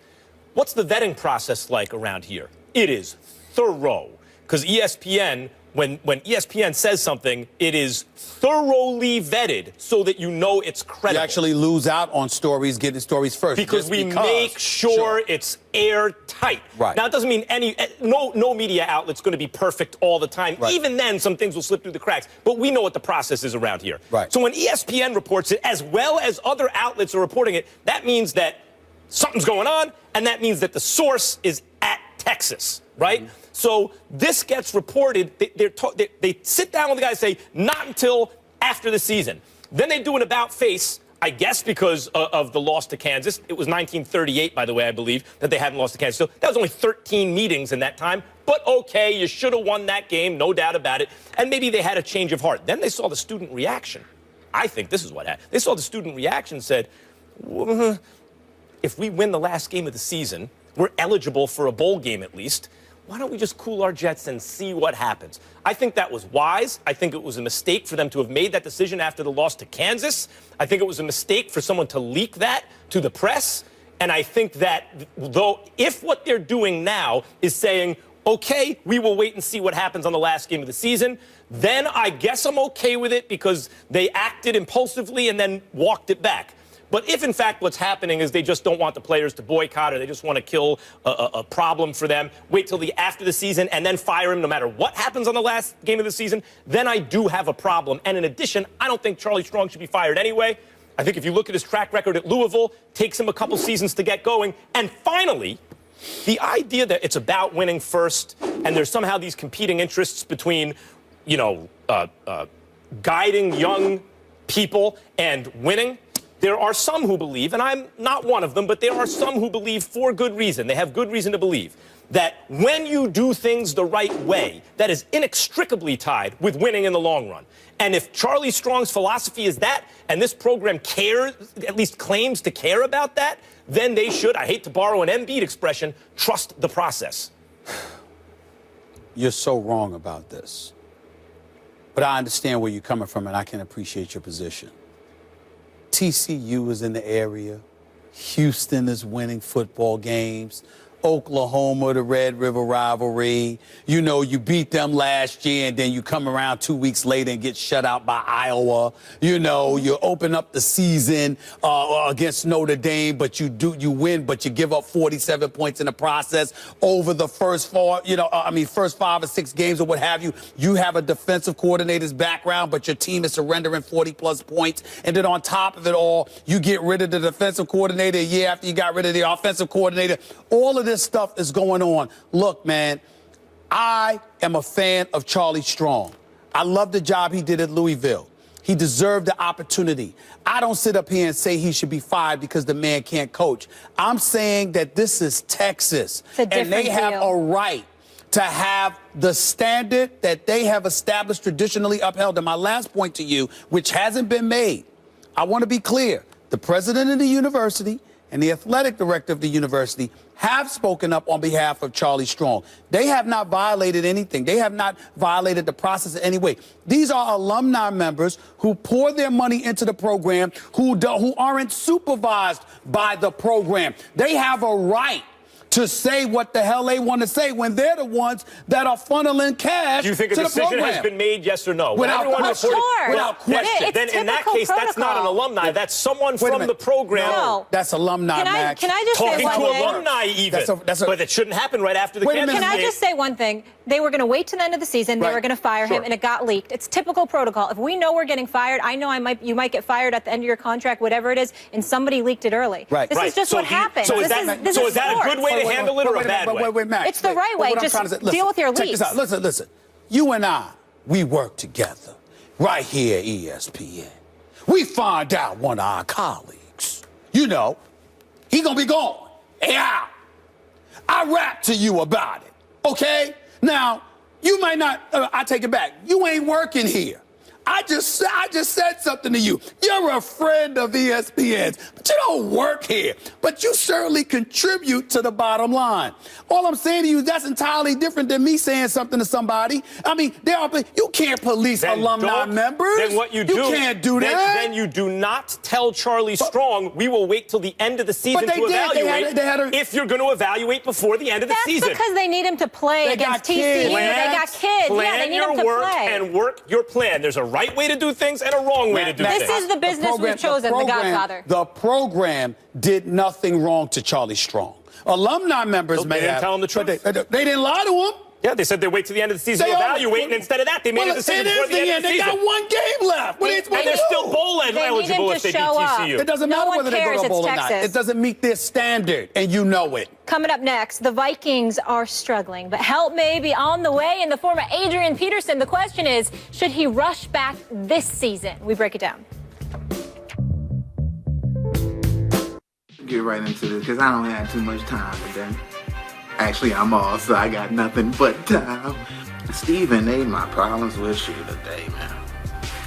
S2: What's the vetting process like around here? It is thorough, because ESPN, when ESPN says something, it is thoroughly vetted so that you know it's credible.
S7: You actually lose out on stories, getting stories first.
S2: Because we make sure it's airtight.
S7: Right.
S2: Now, it doesn't mean no media outlet's going to be perfect all the time.
S7: Right.
S2: Even then, some things will slip through the cracks. But we know what the process is around here.
S7: Right.
S2: So when ESPN reports it, as well as other outlets are reporting it, that means that something's going on, and that means that the source is at Texas, right? Mm-hmm. So this gets reported. They sit down with the guy and say, not until after the season. Then they do an about-face, I guess because of the loss to Kansas. It was 1938, by the way, I believe, that they hadn't lost to Kansas. So that was only 13 meetings in that time. But okay, you should have won that game, no doubt about it. And maybe they had a change of heart. Then they saw the student reaction. I think this is what happened. They saw the student reaction and said, if we win the last game of the season, we're eligible for a bowl game at least. Why don't we just cool our jets and see what happens? I think that was wise. I think it was a mistake for them to have made that decision after the loss to Kansas. I think it was a mistake for someone to leak that to the press. And I think that if what they're doing now is saying, okay, we will wait and see what happens on the last game of the season, then I guess I'm okay with it because they acted impulsively and then walked it back. But if, in fact, what's happening is they just don't want the players to boycott or they just want to kill a problem for them, wait till after the season and then fire him no matter what happens on the last game of the season, then I do have a problem. And in addition, I don't think Charlie Strong should be fired anyway. I think if you look at his track record at Louisville, takes him a couple seasons to get going. And finally, the idea that it's about winning first and there's somehow these competing interests between, guiding young people and winning. There are some who believe, and I'm not one of them, but there are some who believe for good reason. They have good reason to believe that when you do things the right way, that is inextricably tied with winning in the long run. And if Charlie Strong's philosophy is that, and this program cares, at least claims to care about that, then they should, I hate to borrow an Embiid expression, trust the process.
S7: You're so wrong about this. But I understand where you're coming from, and I can appreciate your position. TCU is in the area. Houston is winning football games. Oklahoma, the Red River rivalry. You beat them last year, and then you come around 2 weeks later and get shut out by Iowa. You open up the season against Notre Dame, but you win, but you give up 47 points in the process over the first 5 or 6 games or what have you. You have a defensive coordinator's background, but your team is surrendering 40-plus points. And then on top of it all, you get rid of the defensive coordinator a year after you got rid of the offensive coordinator. All of this stuff is going on. Look, man, I am a fan of Charlie Strong. I love the job he did at Louisville. He deserved the opportunity. I don't sit up here and say he should be fired because the man can't coach. I'm saying that this is Texas, and they have a right to have the standard that they have established, traditionally upheld. And my last point to you, which hasn't been made, I want to be clear. The president of the university and the athletic director of the university have spoken up on behalf of Charlie Strong. They have not violated anything. They have not violated the process in any way. These are alumni members who pour their money into the program, who aren't supervised by the program. They have a right to say what the hell they want to say when they're the ones that are funneling cash to the program.
S2: Do you think a decision has been made, yes or no?
S7: Without question.
S2: Without question. Then in that case,
S6: protocol.
S2: That's not an alumni. That's someone from the program.
S6: No.
S7: That's alumni, Max.
S6: Can I just
S2: Talking
S6: say one
S2: to
S6: thing?
S2: alumni even. But it shouldn't happen right after the campaign.
S6: Can I just say one thing? They were going to wait to the end of the season. They were going to fire him, and it got leaked. It's typical protocol. If we know we're getting fired, I know you might get fired at the end of your contract, whatever it is, and somebody leaked it early.
S7: Right.
S6: This is just what happens.
S2: So is that a good way to handle it or a bad way?
S7: Wait, Max.
S6: It's the right way. Just deal with your leaks.
S7: Check this out. Listen. You and I, we work together right here at ESPN. We find out one of our colleagues, he gonna be gone. Yeah. I rap to you about it, okay? Now, you might not, I take it back. You ain't working here. I just said something to you. You're a friend of ESPN's, but you don't work here. But you certainly contribute to the bottom line. All I'm saying to you, that's entirely different than me saying something to somebody. I mean, you can't police alumni members.
S2: Then what you do?
S7: You can't do that.
S2: Then you do not tell Charlie Strong, we will wait till the end of the season to evaluate if you're going to evaluate before the end of the season.
S6: That's because they need him to play against TCU. They got kids.
S2: Plan
S6: they need him to
S2: work
S6: play.
S2: and work your plan. There's a right way to do things and a wrong way to do things.
S6: This is the business we've chosen, the Godfather.
S7: The program did nothing wrong to Charlie Strong. Alumni members may have.
S2: They didn't tell him the truth.
S7: But they didn't lie to him.
S2: Yeah, they said they wait till the end of the season to evaluate, and instead of that, they made a decision before the end of the season.
S7: They got one game left.
S2: And they're still bowl eligible if they beat TCU.
S7: It doesn't matter whether they go to bowl or not. It doesn't meet their standard, and you know it.
S6: Coming up next, the Vikings are struggling, but help may be on the way in the form of Adrian Peterson. The question is, should he rush back this season? We break it down.
S15: Get right into this because I don't have too much time today. Actually, I'm off, so I got nothing but time. Stephen A. my problems with you today, man.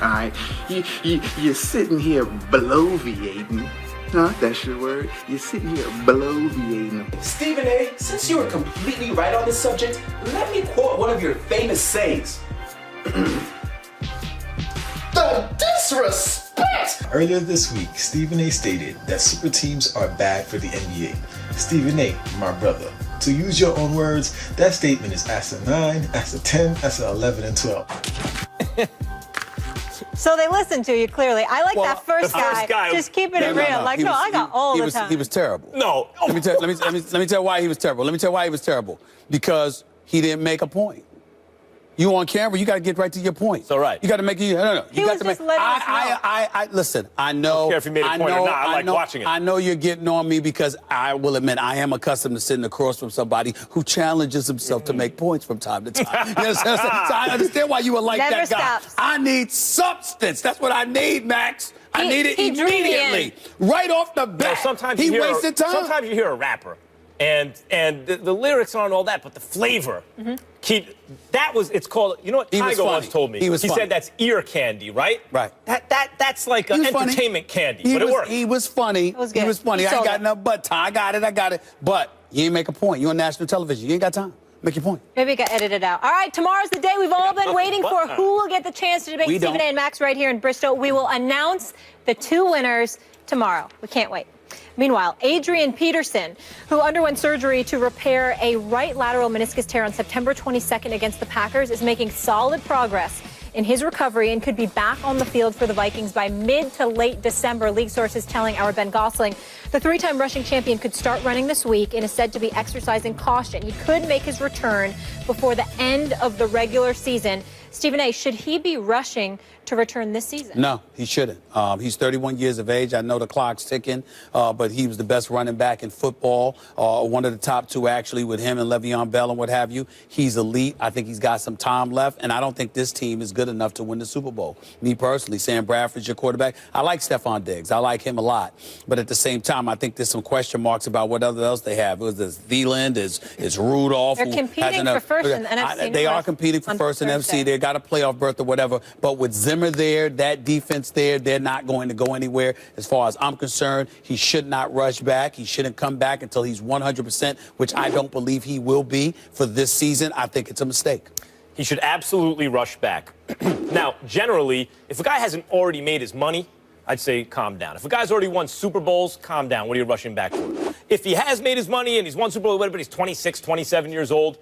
S15: All right, you're sitting here bloviating. Huh? That's your word? You're sitting here bloviating.
S16: Stephen A., since you were completely right on this subject, let me quote one of your famous sayings. The disrespect!
S17: Earlier this week, Stephen A. stated that super teams are bad for the NBA. Stephen A., my brother. To use your own words, that statement is asinine, asin 10, asin 11, and 12.
S6: So they listened to you, clearly. I like that first guy. Just keeping it real.
S7: No.
S6: Like, no, I got all the time.
S7: He was terrible.
S2: No.
S7: Let me tell you why he was terrible. Let me tell you why he was terrible. Because he didn't make a point. You on camera, you got to get right to your point.
S2: It's all right.
S7: You got to make it. No.
S6: He was just letting us know.
S7: Listen, I know.
S2: I don't care if you made a point or not. I like watching it.
S7: I know you're getting on me because I will admit I am accustomed to sitting across from somebody who challenges himself to make points from time to time. You understand? So I understand why you were like
S6: Never
S7: that guy.
S6: stops.
S7: I need substance. That's what I need, Max. I need it
S6: he drew me
S7: immediately, right off the bat.
S2: Sometimes
S7: he
S2: you hear
S7: wasted time.
S2: Sometimes you hear a rapper, and the lyrics aren't all that, but the flavor. It's called, you know what Tiger once told me?
S7: He
S2: said that's ear candy, right?
S7: Right.
S2: That's like entertainment candy, but it worked.
S7: He was funny.
S6: It was good.
S7: He was funny. I ain't got no but time. I got it. But you ain't make a point. You're on national television. You ain't got time. Make your point.
S6: Maybe you can edit it out. All right, tomorrow's the day we've all been waiting for. Who will get the chance to debate Stephen A. and Max right here in Bristol? We will announce the 2 winners tomorrow. We can't wait. Meanwhile, Adrian Peterson, who underwent surgery to repair a right lateral meniscus tear on September 22nd against the Packers, is making solid progress in his recovery and could be back on the field for the Vikings by mid to late December. League sources telling our Ben Gosling the 3-time rushing champion could start running this week and is said to be exercising caution. He could make his return before the end of the regular season. Stephen A., should he be rushing to return this season?
S7: No, he shouldn't. He's 31 years of age. I know the clock's ticking, but he was the best running back in football, one of the top 2 actually with him and Le'Veon Bell and what have you. He's elite. I think he's got some time left, and I don't think this team is good enough to win the Super Bowl. Me personally, Sam Bradford's your quarterback. I like Stephon Diggs. I like him a lot. But at the same time, I think there's some question marks about what else they have. Was this Thielen? Is Rudolph?
S6: They're competing for first in the NFC.
S7: They are competing for first in the NFC. They got a playoff berth or whatever. But with Zimmer there, that defense there, they're not going to go anywhere. As far as I'm concerned, he should not rush back. He shouldn't come back until he's 100%, which I don't believe he will be for this season. I think it's a mistake.
S2: He should absolutely rush back. Now, generally, if a guy hasn't already made his money, I'd say calm down. If a guy's already won Super Bowls, calm down. What are you rushing back for? If he has made his money and he's won Super Bowl, but he's 26, 27 years old,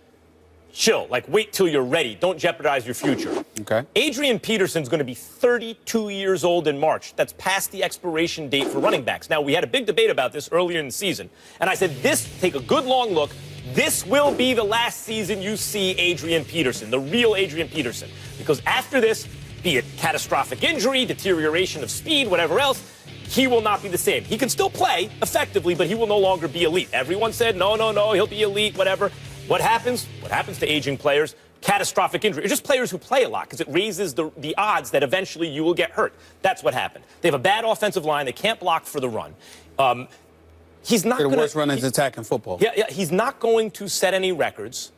S2: chill. Like, wait till you're ready. Don't jeopardize your future.
S7: Okay.
S2: Adrian Peterson's going to be 32 years old in March. That's past the expiration date for running backs. Now, we had a big debate about this earlier in the season, and I said, take a good long look. This will be the last season you see Adrian Peterson, the real Adrian Peterson. Because after this, be it catastrophic injury, deterioration of speed, whatever else, he will not be the same. He can still play effectively, but he will no longer be elite. Everyone said, no, he'll be elite, whatever. What happens? What happens to aging players? Catastrophic injury. Or just players who play a lot because it raises the odds that eventually you will get hurt. That's what happened. They have a bad offensive line. They can't block for the run. He's not
S7: the worst runners attack in football.
S2: Yeah, he's not going to set any records,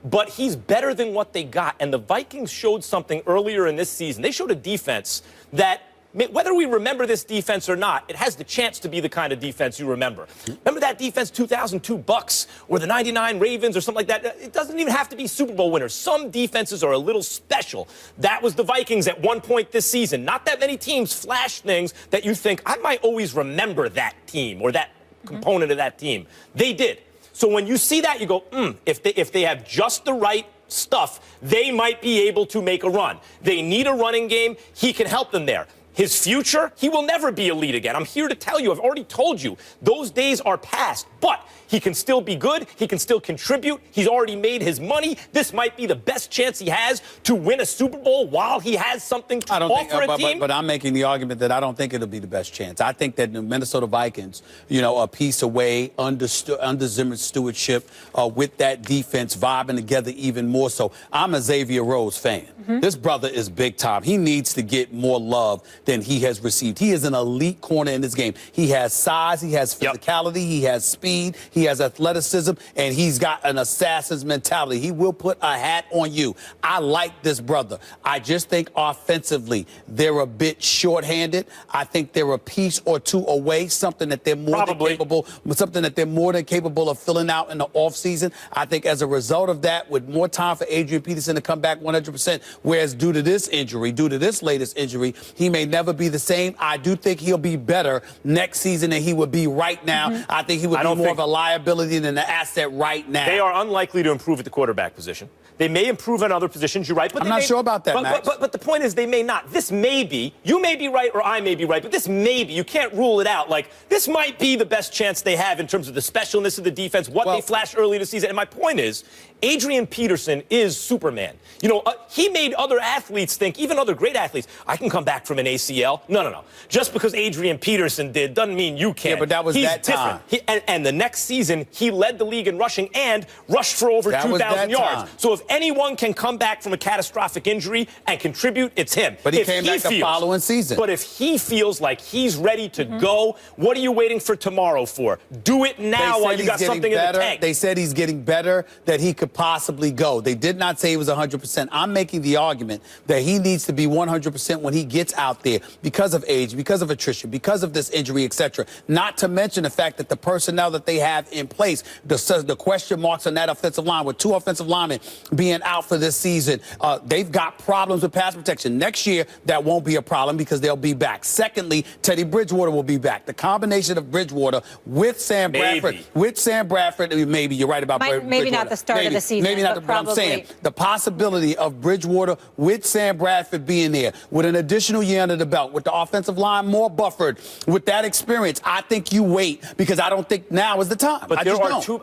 S2: but he's better than what they got. And the Vikings showed something earlier in this season. They showed a defense that, whether we remember this defense or not, it has the chance to be the kind of defense you remember. Remember that defense 2002 Bucks or the 99 Ravens or something like that? It doesn't even have to be Super Bowl winners. Some defenses are a little special. That was the Vikings at one point this season. Not that many teams flash things that you think, I might always remember that team or that component of that team. They did. So when you see that, you go, if they have just the right stuff, they might be able to make a run. They need a running game. He can help them there. His future, he will never be elite again. I'm here to tell you, I've already told you, those days are past. But he can still be good. He can still contribute. He's already made his money. This might be the best chance he has to win a Super Bowl while he has something to offer a team.
S7: But I'm making the argument that I don't think it'll be the best chance. I think that the Minnesota Vikings, a piece away under Zimmer's stewardship with that defense vibing together even more so. I'm a Xavier Rhodes fan. This brother is big time. He needs to get more love than he has received. He is an elite corner in this game. He has size, he has physicality, he has speed, he has athleticism, and he's got an assassin's mentality. He will put a hat on you. I like this brother. I just think offensively they're a bit shorthanded. I think they're a piece or two away, something that they're more than capable of filling out in the offseason. I think as a result of that, with more time for Adrian Peterson to come back 100%, whereas due to this injury, due to this latest injury, he may never never be the same. I do think he'll be better next season than he would be right now. I think he would be more of a liability than an asset right now.
S2: They are unlikely to improve at the quarterback position. They may improve in other positions, you're right. But
S7: I'm not sure about that, Max.
S2: But the point is they may not. This may be, you may be right or I may be right, but this may be, you can't rule it out. Like, this might be the best chance they have in terms of the specialness of the defense, what they flashed early this season. And my point is, Adrian Peterson is Superman. You know, he made other athletes think, even other great athletes, I can come back from an ACL. No. Just because Adrian Peterson did doesn't mean you can.
S7: Yeah, but that was that time.
S2: And the next season, he led the league in rushing and rushed for over 2,000 yards. So if anyone can come back from a catastrophic injury and contribute, it's him.
S7: But he came back the following season.
S2: But if he feels like he's ready to go, what are you waiting for tomorrow for? Do it now while you got something in the tank.
S7: They said he's getting better, that he could possibly go. They did not say he was 100%. I'm making the argument that he needs to be 100% when he gets out there because of age, because of attrition, because of this injury, etc. Not to mention the fact that the personnel that they have in place, the question marks on that offensive line, with 2 offensive linemen being out for this season, they've got problems with pass protection. Next year, that won't be a problem because they'll be back. Secondly, Teddy Bridgewater will be back. The combination of Bridgewater with Sam Bradford, maybe you're right about Bridgewater.
S6: Maybe not the start of the season.
S7: Maybe not, but I'm saying the possibility of Bridgewater with Sam Bradford being there, with an additional year under the belt, with the offensive line more buffered, with that experience, I think you wait because I don't think now is the time.
S2: But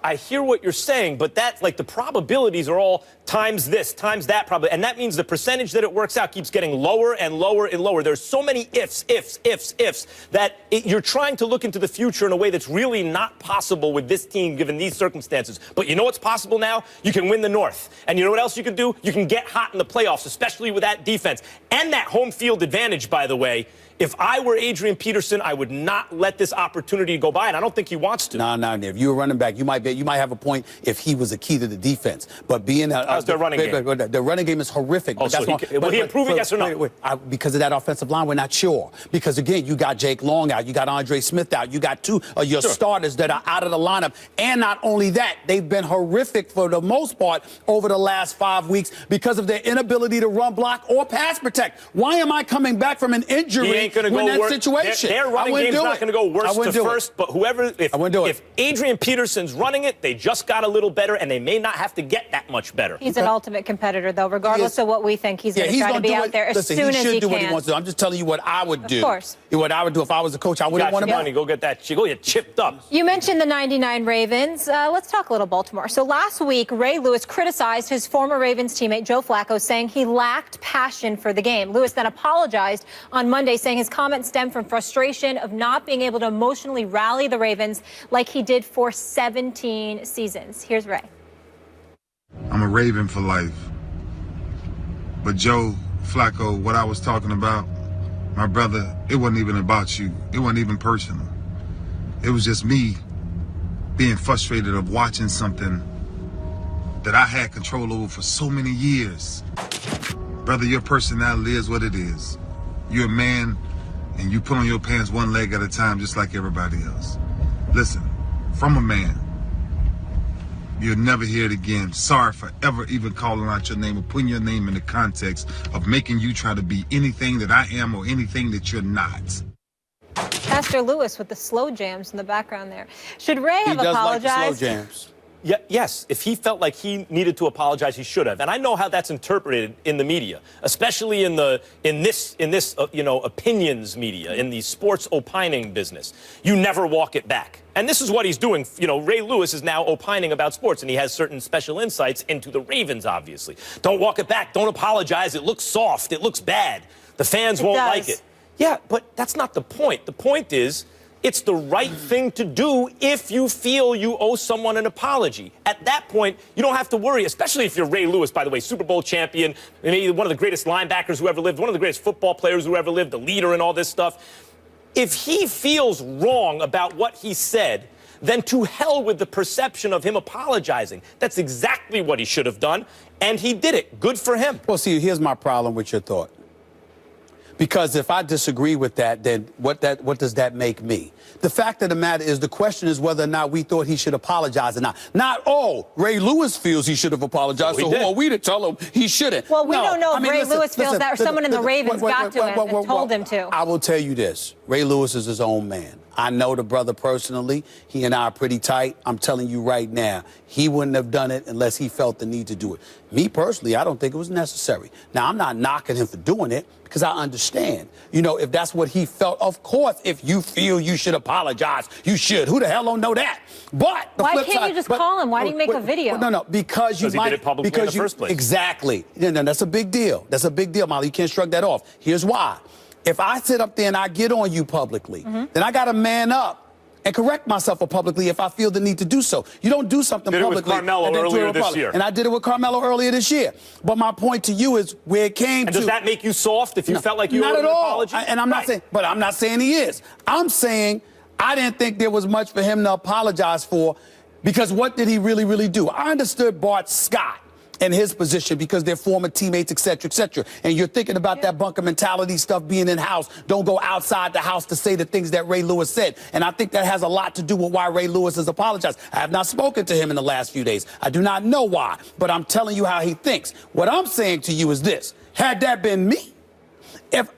S2: I hear what you're saying, but that's like the probabilities are all times this, times that probably, and that means the percentage that it works out keeps getting lower and lower and lower. There's so many ifs, that you're trying to look into the future in a way that's really not possible with this team given these circumstances. But you know what's possible now? You can win the North. And you know what else you can do? You can get hot in the playoffs, especially with that defense. And that home field advantage, by the way. If I were Adrian Peterson, I would not let this opportunity go by, and I don't think he wants to.
S7: No. If you were running back, you might have a point if he was a key to the defense. But being
S2: how's their running game?
S7: The running game is horrific.
S2: Oh, will he improve it, yes or no?
S7: Because of that offensive line, we're not sure. Because, again, you got Jake Long out. You got Andre Smith out. You got 2 of your starters that are out of the lineup. And not only that, they've been horrific for the most part over the last 5 weeks because of their inability to run block or pass protect. Why am I coming back from an injury when that situation?
S2: Their running game's not going to go worst to first, but if Adrian Peterson's running it, they just got a little better, and they may not have to get that much better.
S6: He's an ultimate competitor, though, regardless of what we think. He's going to try to be out there as soon as he can.
S7: He should do what he wants to do. I'm just telling you what I would do.
S6: Of course.
S7: What I would do if I was a coach. I wouldn't want him out.
S2: Go get that. Go get chipped up.
S6: You mentioned the 99 Ravens. Let's talk a little Baltimore. So last week, Ray Lewis criticized his former Ravens teammate Joe Flacco, saying he lacked passion for the game. Lewis then apologized on Monday, saying his comments stem from frustration of not being able to emotionally rally the Ravens like he did for 17 seasons. Here's Ray.
S18: I'm a Raven for life. But Joe Flacco, what I was talking about, my brother, it wasn't even about you. It wasn't even personal. It was just me being frustrated of watching something that I had control over for so many years. Brother, your personality is what it is. You're a man, and you put on your pants one leg at a time just like everybody else. Listen, from a man, you'll never hear it again. Sorry for ever even calling out your name or putting your name in the context of making you try to be anything that I am or anything that you're not.
S6: Pastor Lewis with the slow jams in the background there. Should Ray have apologized?
S7: He does like the slow jams.
S2: Yes, if he felt like he needed to apologize, he should have. And I know how that's interpreted in the media, especially in this opinions media, in the sports opining business. You never walk it back. And this is what he's doing. You know, Ray Lewis is now opining about sports, and he has certain special insights into the Ravens, obviously. Don't walk it back. Don't apologize. It looks soft. It looks bad. The fans won't like it. Yeah, but that's not the point. The point is, it's the right thing to do if you feel you owe someone an apology. At that point, you don't have to worry, especially if you're Ray Lewis, by the way, Super Bowl champion, maybe one of the greatest linebackers who ever lived, one of the greatest football players who ever lived, the leader and all this stuff. If he feels wrong about what he said, then to hell with the perception of him apologizing. That's exactly what he should have done, and he did it. Good for him.
S7: Well, see, here's my problem with your thought. Because if I disagree with that, then what does that make me? The fact of the matter is, the question is whether or not we thought he should apologize or not. Not, oh, Ray Lewis feels he should have apologized, so who are we to tell him he shouldn't?
S6: Well, we
S7: No,
S6: don't know
S7: I
S6: if
S7: mean,
S6: Ray
S7: listen,
S6: Lewis feels
S7: listen,
S6: that, or someone in the Ravens got to him and told him to.
S7: I will tell you this. Ray Lewis is his own man. I know the brother personally. He and I are pretty tight. I'm telling you right now, he wouldn't have done it unless he felt the need to do it. Me personally, I don't think it was necessary. Now, I'm not knocking him for doing it because I understand. You know, if that's what he felt, of course, if you feel you should apologize, you should. Who the hell don't know that? But the
S6: why
S7: flip
S6: can't
S7: side,
S6: you just call him? Why do you make a video?
S7: No, because you
S2: he
S7: might.
S2: did it publicly in the first place.
S7: Exactly. No, that's a big deal. That's a big deal, Molly. You can't shrug that off. Here's why. If I sit up there and I get on you publicly, then I got to man up and correct myself publicly if I feel the need to do so. You don't do something
S2: did
S7: publicly.
S2: It with Carmelo earlier this year.
S7: And I did it with Carmelo earlier this year. But my point to you is where it came to.
S2: Does that make you soft if you felt like you
S7: not
S2: owed
S7: at
S2: an
S7: all.
S2: apology?
S7: And I'm not saying, but I'm not saying he is. I'm saying I didn't think there was much for him to apologize for, because what did he really do? I understood Bart Scott in his position because they're former teammates, et cetera, and you're thinking about that bunker mentality stuff being in-house. Don't go outside the house to say the things that Ray Lewis said. And I think that has a lot to do with why Ray Lewis has apologized. I have not spoken to him in the last few days. I do not know why, but I'm telling you how he thinks. What I'm saying to you is this. Had that been me, if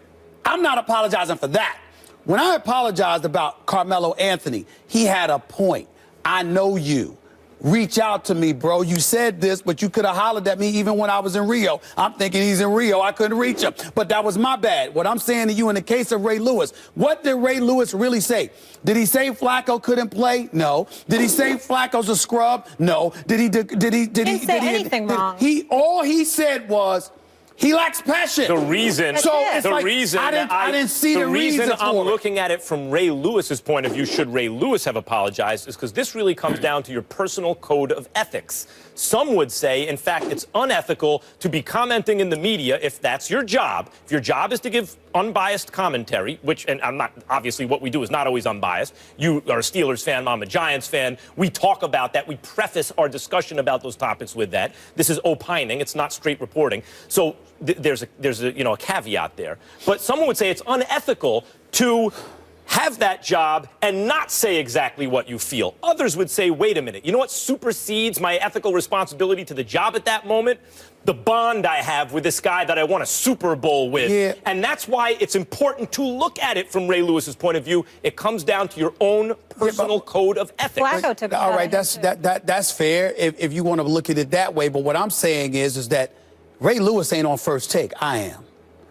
S7: I'm not apologizing for that. When I apologized about Carmelo Anthony, he had a point. I know you. Reach out to me, bro. You said this, but you could have hollered at me even when I was in Rio. I'm thinking he's in Rio. I couldn't reach him. But that was my bad. What I'm saying to you in the case of Ray Lewis, what did Ray Lewis really say? Did he say Flacco couldn't play? No. Did he say Flacco's a scrub? No. Did he
S6: say anything wrong.
S7: All he said was he lacks passion.
S2: The reason,
S7: I didn't see the reason
S2: I'm
S7: for it.
S2: looking at it from Ray Lewis's point of view, should Ray Lewis have apologized, is because this really comes down to your personal code of ethics. Some would say, in fact, it's unethical to be commenting in the media if that's your job. If your job is to give unbiased commentary, which, and I'm not, obviously what we do is not always unbiased. You are a Steelers fan, I'm a Giants fan. We talk about that. We preface our discussion about those topics with that. This is opining. It's not straight reporting. So there's a caveat there. But someone would say it's unethical to have that job and not say exactly what you feel. Others would say, wait a minute, you know what supersedes my ethical responsibility to the job at that moment? The bond I have with this guy that I won a Super Bowl with. Yeah. And that's why it's important to look at it from Ray Lewis's point of view. It comes down to your own personal code of ethics.
S6: Flacco took
S7: all right, that's fair if you want to look at it that way. But what I'm saying is that Ray Lewis ain't on First Take. I am.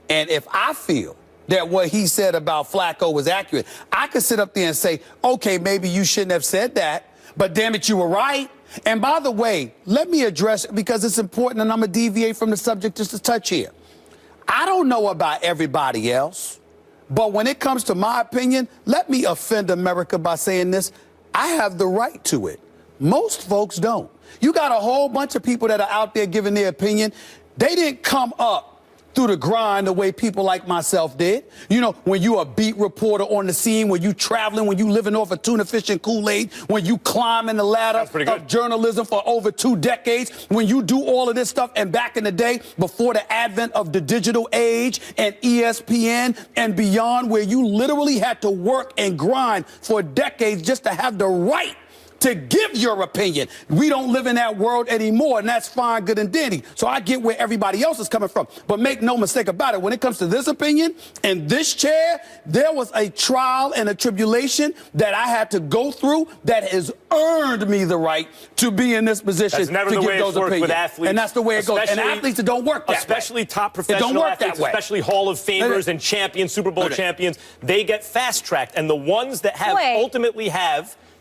S7: And if I feel that what he said about Flacco was accurate, I could sit up there and say, okay, maybe you shouldn't have said that, but damn it, you were right. And by the way, let me address, because it's important, and I'm going to deviate from the subject just a touch here. I don't know about everybody else, but when it comes to my opinion, let me offend America by saying this. I have the right to it. Most folks don't. You got a whole bunch of people that are out there giving their opinion. They didn't come up through the grind the way people like myself did. You know, when you a beat reporter on the scene, when you traveling, when you living off a tuna fish and Kool-Aid, when you climbing the ladder of journalism for over 2 decades, when you do all of this stuff, and back in the day, before the advent of the digital age and ESPN and beyond, where you literally had to work and grind for decades just to have the right to give your opinion. We don't live in that world anymore, and that's fine, good, and dandy. So I get where everybody else is coming from. But make no mistake about it, when it comes to this opinion, in this chair, there was a trial and a tribulation that I had to go through that has earned me the right to be in this position
S2: that's never
S7: to
S2: the
S7: give
S2: way
S7: those
S2: it's worked
S7: opinions.
S2: With athletes.
S7: And that's the way it goes. And athletes, it don't work that way.
S2: Especially top professional
S7: it don't work
S2: athletes,
S7: that way.
S2: especially Hall of Famers and champions, Super Bowl champions, they get fast-tracked. And the ones that have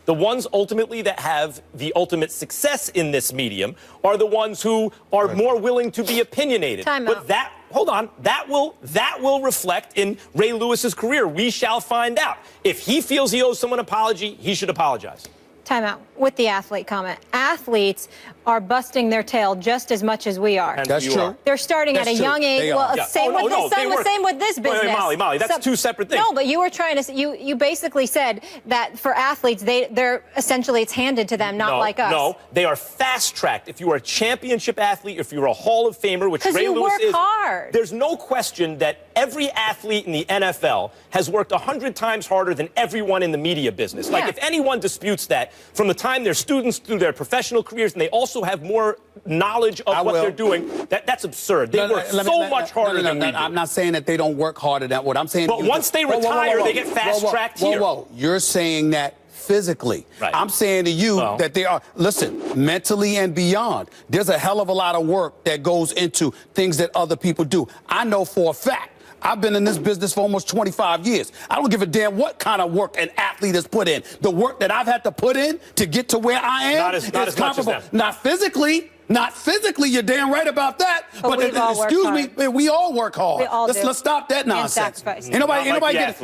S2: the ones ultimately that have the ultimate success in this medium are the ones who are more willing to be opinionated. But that will reflect in Ray Lewis's career. We shall find out. If he feels he owes someone an apology, he should apologize.
S6: Time out with the athlete comment. Athletes are busting their tail just as much as we are.
S7: That's true.
S6: They're starting at a young age. Well, same with this business.
S2: Molly, that's two separate things.
S6: No, but you were trying to. You basically said that for athletes, they're essentially it's handed to them, not like us.
S2: No, they are fast-tracked. If you are a championship athlete, if you're a Hall of Famer, which Ray Lewis is,
S6: hard.
S2: There's no question that every athlete in the NFL has worked 100 times harder than everyone in the media business. Like, if anyone disputes that, from the time they're students through their professional careers, and they also have more knowledge of what they're doing, that's absurd. They work so much harder than we do.
S7: I'm not saying that they don't work harder than what I'm saying.
S2: But once they retire, they get fast-tracked here.
S7: You're saying that physically.
S2: Right.
S7: I'm saying to you that they are, listen, mentally and beyond. There's a hell of a lot of work that goes into things that other people do. I know for a fact. I've been in this business for almost 25 years. I don't give a damn what kind of work an athlete has put in. The work that I've had to put in to get to where I am is comparable. Not physically. Not physically, you're damn right about that. But excuse me, we all work hard.
S6: We all do.
S7: Let's stop that nonsense. Ain't nobody get.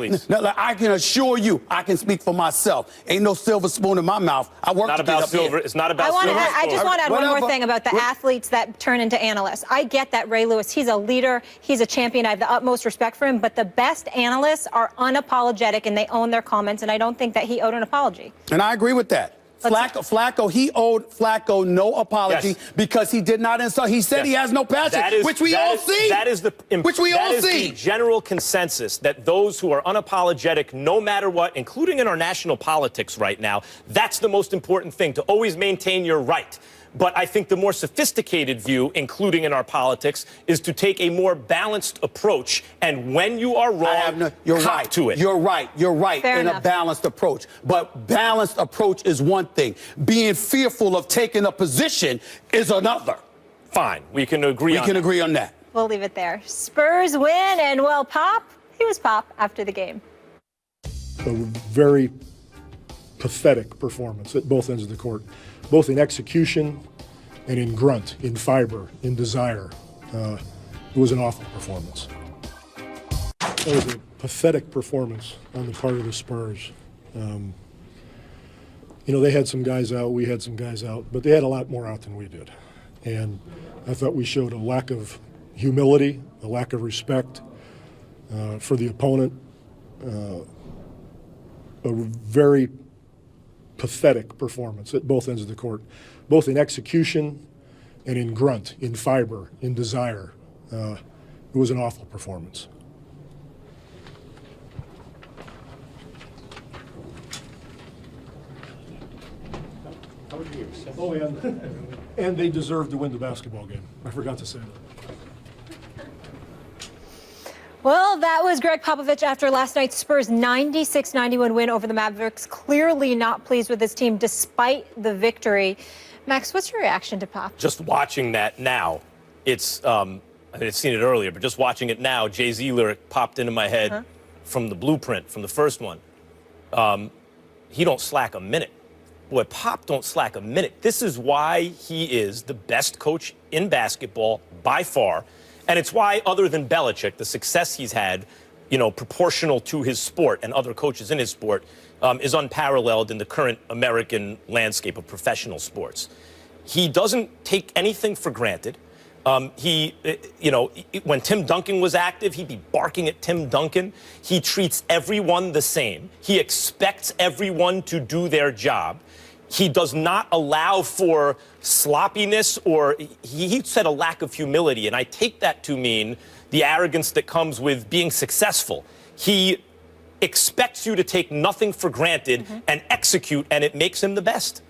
S7: I can assure you, I can speak for myself. Ain't no silver spoon in my mouth. I work
S2: not
S7: to
S2: about
S7: get up
S2: silver.
S7: here.
S2: It's not about silver.
S6: I just want to add one more thing about the athletes that turn into analysts. I get that Ray Lewis, he's a leader, he's a champion. I have the utmost respect for him. But the best analysts are unapologetic and they own their comments. And I don't think that he owed an apology.
S7: And I agree with that. Flacco, he owed Flacco no apology because he did not insult. He said he has no passion, which we all see.
S2: That is the general consensus that those who are unapologetic, no matter what, including in our national politics right now, that's the most important thing, to always maintain your right. But I think the more sophisticated view, including in our politics, is to take a more balanced approach. And when you are wrong,
S7: you're
S2: cop
S7: right.
S2: to it.
S7: You're right in a balanced approach. But balanced approach is one thing. Being fearful of taking a position is another.
S2: Fine. We can agree on that.
S7: agree on that.
S6: We'll leave it there. Spurs win, and well, Pop, he was Pop after the game.
S14: A very pathetic performance at both ends of the court, both in execution and in grunt, in fiber, in desire. It was an awful performance. It was a pathetic performance on the part of the Spurs. They had some guys out, we had some guys out, but they had a lot more out than we did. And I thought we showed a lack of humility, a lack of respect for the opponent. A very pathetic performance at both ends of the court, both in execution and in grunt, in fiber, in desire. It was an awful performance. Oh, and they deserved to win the basketball game. I forgot to say that.
S6: Well, that was Gregg Popovich after last night's Spurs 96-91 win over the Mavericks. Clearly not pleased with his team despite the victory. Max, what's your reaction to Pop?
S2: Just watching that now, it's, I had seen it earlier, but just watching it now, Jay-Z lyric popped into my head from the blueprint, from the first one. He don't slack a minute. Boy, Pop don't slack a minute. This is why he is the best coach in basketball by far. And it's why, other than Belichick, the success he's had, proportional to his sport and other coaches in his sport, is unparalleled in the current American landscape of professional sports. He doesn't take anything for granted. When Tim Duncan was active, he'd be barking at Tim Duncan. He treats everyone the same. He expects everyone to do their job. He does not allow for sloppiness, or he said a lack of humility. And I take that to mean the arrogance that comes with being successful. He expects you to take nothing for granted and execute, and it makes him the best.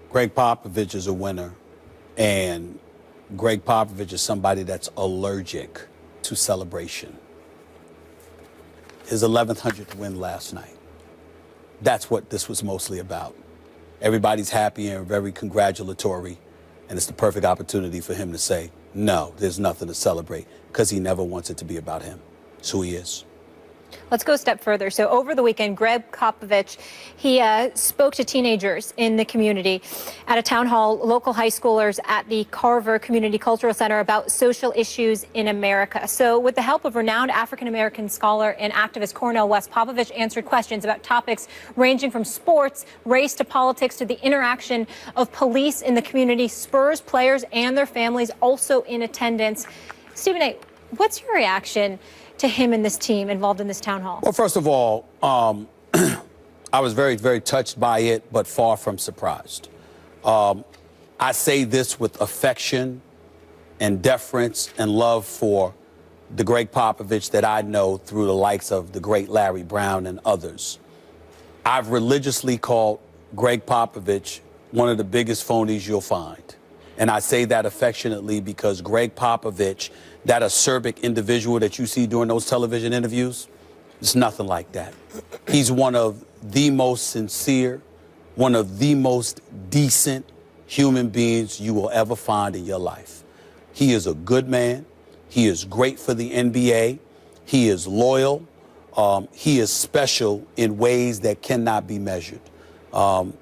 S7: Gregg Popovich is a winner, and Gregg Popovich is somebody that's allergic to celebration. His 1100th win last night. That's what this was mostly about. Everybody's happy and very congratulatory, and it's the perfect opportunity for him to say, no, there's nothing to celebrate, because he never wants it to be about him. It's who he is.
S6: Let's go a step further. So over the weekend, Gregg Popovich, he spoke to teenagers in the community at a town hall, local high schoolers at the Carver Community Cultural Center about social issues in America. So with the help of renowned African-American scholar and activist Cornel West, Popovich answered questions about topics ranging from sports, race to politics to the interaction of police in the community, Spurs players and their families also in attendance. Stephen A., what's your reaction to him and this team involved in this town hall?
S7: Well, first of all, I was very, very touched by it, but far from surprised. I say this with affection and deference and love for the Gregg Popovich that I know through the likes of the great Larry Brown and others. I've religiously called Gregg Popovich one of the biggest phonies you'll find. And I say that affectionately because Gregg Popovich, that acerbic individual that you see during those television interviews, it's nothing like that. He's one of the most sincere, one of the most decent human beings you will ever find in your life. He is a good man. He is great for the NBA. He is loyal. He is special in ways that cannot be measured. I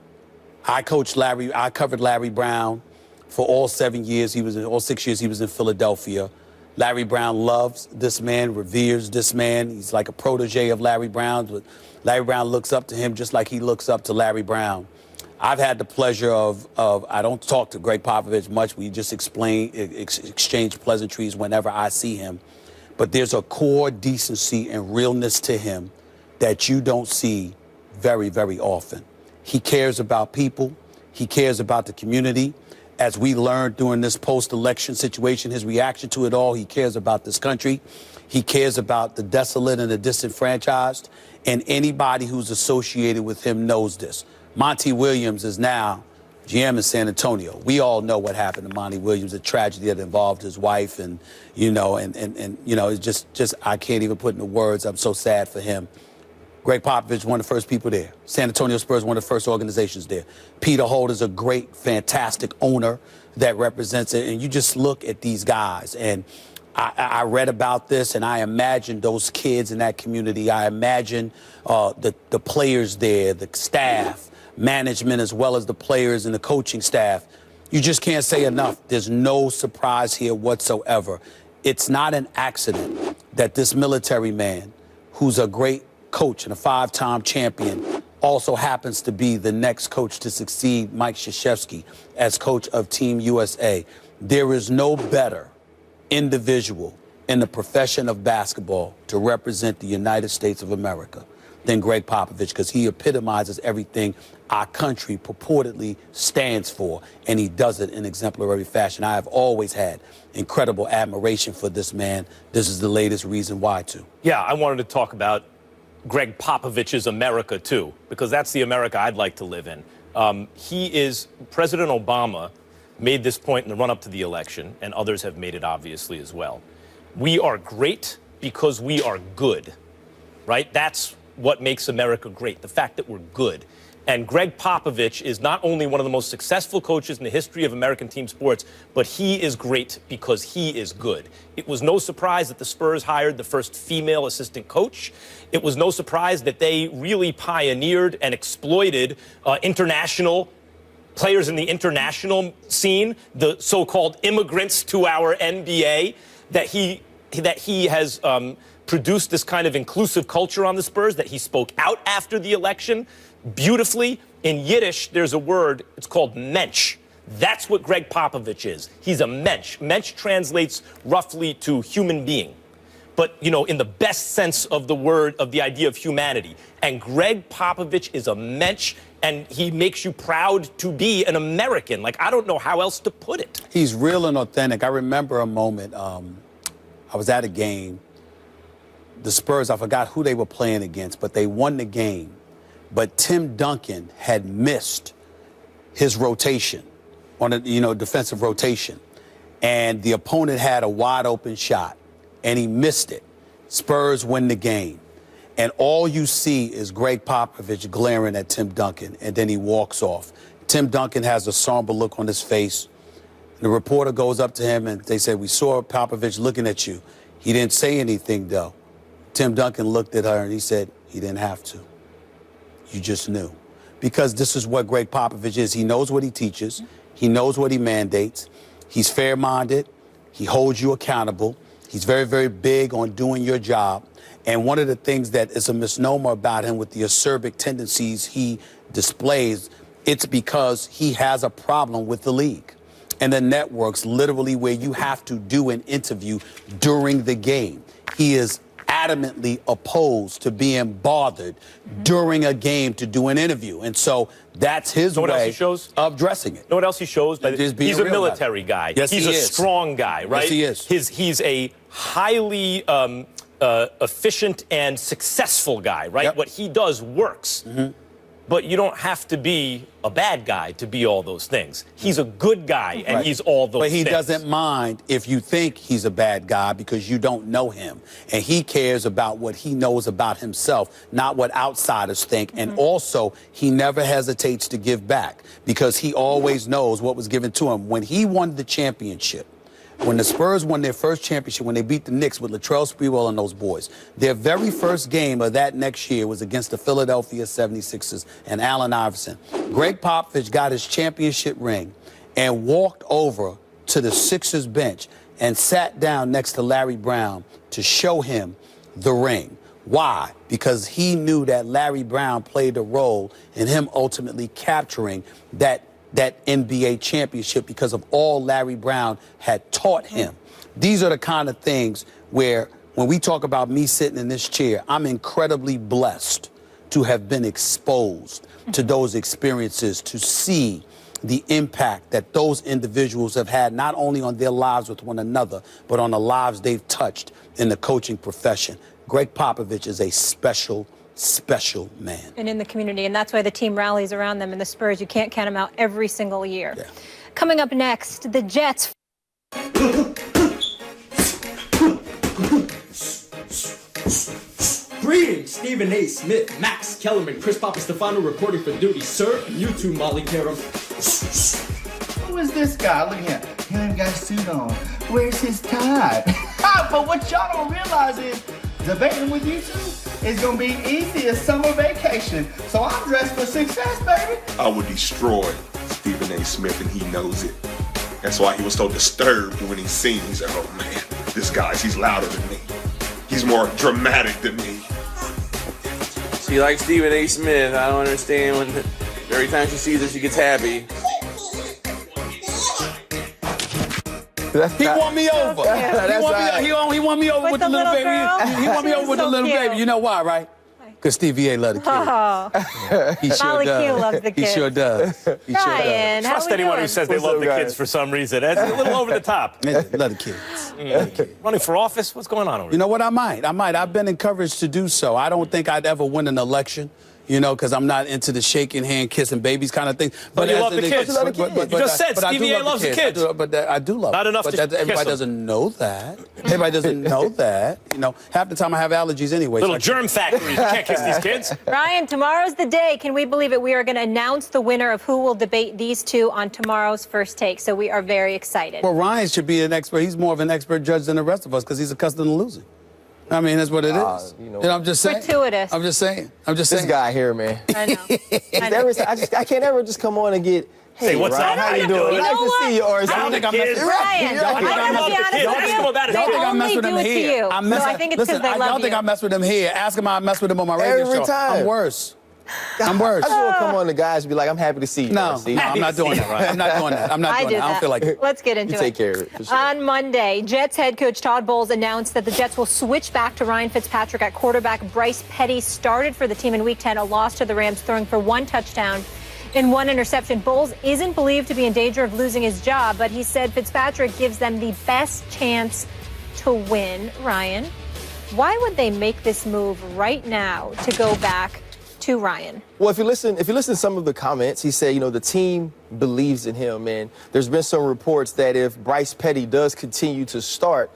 S7: covered Larry Brown for all 7 years. All 6 years he was in Philadelphia. Larry Brown loves this man, reveres this man. He's like a protege of Larry Brown, but Larry Brown looks up to him just like he looks up to Larry Brown. I've had the pleasure of I don't talk to Gregg Popovich much. We just exchange pleasantries whenever I see him. But there's a core decency and realness to him that you don't see very, very often. He cares about people. He cares about the community. As we learned during this post-election situation, his reaction to it all, he cares about this country. He cares about the desolate and the disenfranchised. And anybody who's associated with him knows this. Monty Williams is now GM in San Antonio. We all know what happened to Monty Williams, the tragedy that involved his wife. And it's just I can't even put into words. I'm so sad for him. Gregg Popovich, one of the first people there. San Antonio Spurs, one of the first organizations there. Peter Holt is a great, fantastic owner that represents it. And you just look at these guys. And I read about this, and I imagine those kids in that community. I imagine the players there, the staff, management, as well as the players and the coaching staff. You just can't say enough. There's no surprise here whatsoever. It's not an accident that this military man, who's a great coach and a 5-time champion, also happens to be the next coach to succeed Mike Krzyzewski as coach of Team USA. There is no better individual in the profession of basketball to represent the United States of America than Gregg Popovich, because he epitomizes everything our country purportedly stands for, and he does it in exemplary fashion. I have always had incredible admiration for this man. This is the latest reason why, too.
S2: Yeah, I wanted to talk about Gregg Popovich's America, too, because that's the America I'd like to live in. President Obama made this point in the run-up to the election, and others have made it obviously as well. We are great because we are good, right? That's what makes America great, the fact that we're good. And Gregg Popovich is not only one of the most successful coaches in the history of American team sports, but he is great because he is good. It was no surprise that the Spurs hired the first female assistant coach. It was no surprise that they really pioneered and exploited international players in the international scene, the so-called immigrants to our NBA, that he has produced this kind of inclusive culture on the Spurs, that he spoke out after the election beautifully. In Yiddish, there's a word, it's called mensch. That's what Gregg Popovich is. He's a mensch. Mensch translates roughly to human being, but, in the best sense of the word, of the idea of humanity. And Gregg Popovich is a mensch, and he makes you proud to be an American. Like, I don't know how else to put it.
S7: He's real and authentic. I remember a moment, I was at a game. The Spurs, I forgot who they were playing against, but they won the game. But Tim Duncan had missed his rotation on a defensive rotation, and the opponent had a wide open shot, and he missed it. Spurs win the game, and all you see is Gregg Popovich glaring at Tim Duncan, and then he walks off. Tim Duncan has a somber look on his face. The reporter goes up to him, and they say, "We saw Popovich looking at you." He didn't say anything, though. Tim Duncan looked at her and he said, he didn't have to. You just knew. Because this is what Gregg Popovich is. He knows what he teaches. He knows what he mandates. He's fair-minded. He holds you accountable. He's very, very big on doing your job. And one of the things that is a misnomer about him with the acerbic tendencies he displays, it's because he has a problem with the league and the networks, literally where you have to do an interview during the game. He is adamantly opposed to being bothered during a game to do an interview. And so that's his way of dressing it.
S2: Know what else he shows? He's a military guy.
S7: Yes,
S2: he's
S7: he
S2: a
S7: is.
S2: strong guy, right?
S7: Yes, he is.
S2: He's a highly efficient and successful guy, right?
S7: Yep.
S2: What he does works. But you don't have to be a bad guy to be all those things. He's a good guy, and he's all those things.
S7: But he doesn't mind if you think he's a bad guy because you don't know him. And he cares about what he knows about himself, not what outsiders think. And also, he never hesitates to give back because he always knows what was given to him. When he won the championship, when the Spurs won their first championship, when they beat the Knicks with Latrell Sprewell and those boys, their very first game of that next year was against the Philadelphia 76ers and Allen Iverson. Gregg Popovich got his championship ring and walked over to the Sixers bench and sat down next to Larry Brown to show him the ring. Why? Because he knew that Larry Brown played a role in him ultimately capturing that NBA championship because of all Larry Brown had taught him. These are the kind of things where when we talk about me sitting in this chair, I'm incredibly blessed to have been exposed to those experiences, to see the impact that those individuals have had not only on their lives with one another, but on the lives they've touched in the coaching profession. Gregg Popovich is a special man.
S6: And in the community, and that's why the team rallies around them. And the Spurs, you can't count them out every single year. Yeah. Coming up next, the Jets.
S19: Greetings, Stephen A. Smith, Max Kellerman, Chris Papastefano reporting for duty, sir. And you too, Molly Qerim.
S15: Who is this guy? Look at him. He ain't got a suit on. Where's his tie? But what y'all don't realize is debating with you two is gonna be easy as summer vacation. So I'm dressed for success, baby.
S20: I would destroy Stephen A. Smith, and he knows it. That's why he was so disturbed when he seen me. He said, oh man, he's louder than me. He's more dramatic than me.
S21: She likes Stephen A. Smith. I don't understand when every time she sees her, she gets happy.
S7: He won me over. He won me over with the little baby. He won me over with the little baby. You know why, right? Because Stevie A love the kids. He sure does.
S6: Loves the kids.
S7: He sure does. He sure does.
S2: Trust anyone who says they love the kids for some reason. That's a little over the top.
S7: Love the kids.
S2: Running for office? What's going on over here?
S7: You know what? I might. I've been encouraged to do so. I don't think I'd ever win an election. You know, because I'm not into the shaking hand, kissing babies kind of thing.
S2: But you love the kids. You just said Stevie A loves the kids.
S7: I do love
S2: Not enough to kiss them.
S7: Everybody doesn't know that. Everybody doesn't know that. You know, half the time I have allergies anyway.
S2: Little germ factories. You can't kiss these kids.
S6: Ryan, tomorrow's the day. Can we believe it? We are going to announce the winner of who will debate these two on tomorrow's First Take. So we are very excited.
S7: Well, Ryan should be an expert. He's more of an expert judge than the rest of us because he's accustomed to losing. I mean, that's what it is. You know, I'm just saying.
S6: Gratuitous.
S7: I'm just saying.
S22: This guy here, man.
S6: I know.
S22: I can't ever just come on and get, hey,
S2: what's
S22: Ryan,
S2: up?
S22: how you doing? Nice to see you, RC.
S7: I don't think I'm messing with
S6: Ryan, I gotta be honest.
S7: Y'all think I mess with him here.
S6: I think it's because they love you.
S7: I don't think I mess with him here. Ask him how I mess with him on my radio show.
S22: Every time.
S7: I'm worse. I'm worse.
S22: I just want to come on the guys and be like, I'm happy to see you.
S7: No, I'm not doing that. I'm not doing that. I'm not doing that. I don't feel like it.
S6: Let's get into
S22: it.
S6: it.
S22: Take care of it. For sure.
S6: On Monday, Jets head coach Todd Bowles announced that the Jets will switch back to Ryan Fitzpatrick at quarterback. Bryce Petty started for the team in Week 10, a loss to the Rams, throwing for 1 touchdown and 1 interception. Bowles isn't believed to be in danger of losing his job, but he said Fitzpatrick gives them the best chance to win. Ryan, why would they make this move right now to go back to Ryan?
S22: Well, if you listen to some of the comments, he said, the team believes in him, and there's been some reports that if Bryce Petty does continue to start,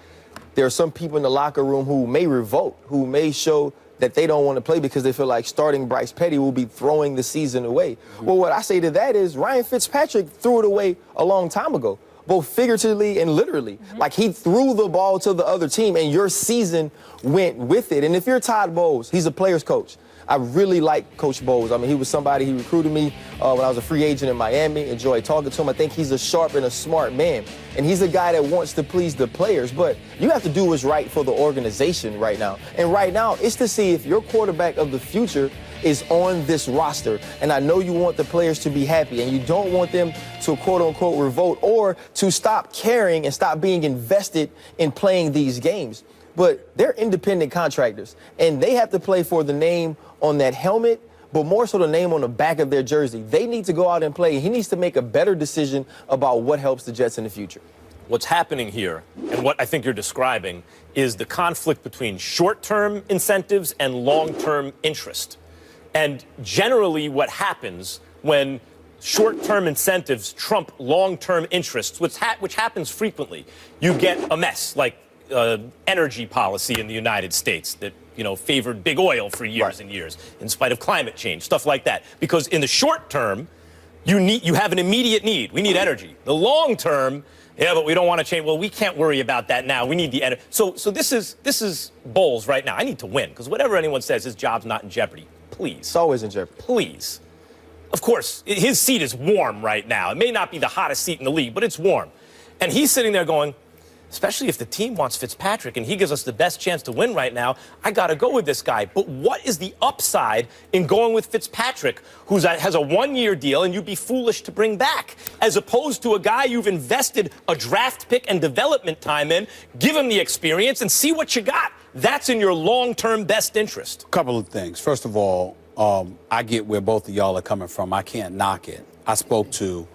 S22: there are some people in the locker room who may revolt, who may show that they don't want to play because they feel like starting Bryce Petty will be throwing the season away. Well, what I say to that is Ryan Fitzpatrick threw it away a long time ago. both figuratively and literally. Like, he threw the ball to the other team, and your season went with it. And if you're Todd Bowles, he's a player's coach. I really like Coach Bowles. I mean, he was somebody, he recruited me when I was a free agent in Miami. Enjoyed talking to him. I think he's a sharp and a smart man. And he's a guy that wants to please the players. But you have to do what's right for the organization right now. And right now, it's to see if your quarterback of the future is on this roster. And I know you want the players to be happy, and you don't want them to quote-unquote revolt or to stop caring and stop being invested in playing these games. But they're independent contractors, and they have to play for the name on that helmet, but more so the name on the back of their jersey. They need to go out and play. He needs to make a better decision about what helps the Jets in the future.
S2: What's happening here, and what I think you're describing, is the conflict between short-term incentives and long-term interest. And generally what happens when short-term incentives trump long-term interests, which happens frequently, you get a mess, like energy policy in the United States that, favored big oil for years and years in spite of climate change, stuff like that. Because in the short term, you have an immediate need. We need energy. The long term, yeah, but we don't want to change. Well, we can't worry about that now. We need the energy. So this is Bowles right now. I need to win, because whatever anyone says, his job's not in jeopardy. Please.
S22: It's always in jeopardy.
S2: Please. Of course, his seat is warm right now. It may not be the hottest seat in the league, but it's warm. And he's sitting there going, especially if the team wants Fitzpatrick and he gives us the best chance to win right now, I got to go with this guy. But what is the upside in going with Fitzpatrick, who has a one-year deal and you'd be foolish to bring back, as opposed to a guy you've invested a draft pick and development time in, give him the experience and see what you got? That's in your long-term best interest.
S7: A couple of things. First of all, I get where both of y'all are coming from. I can't knock it. I spoke to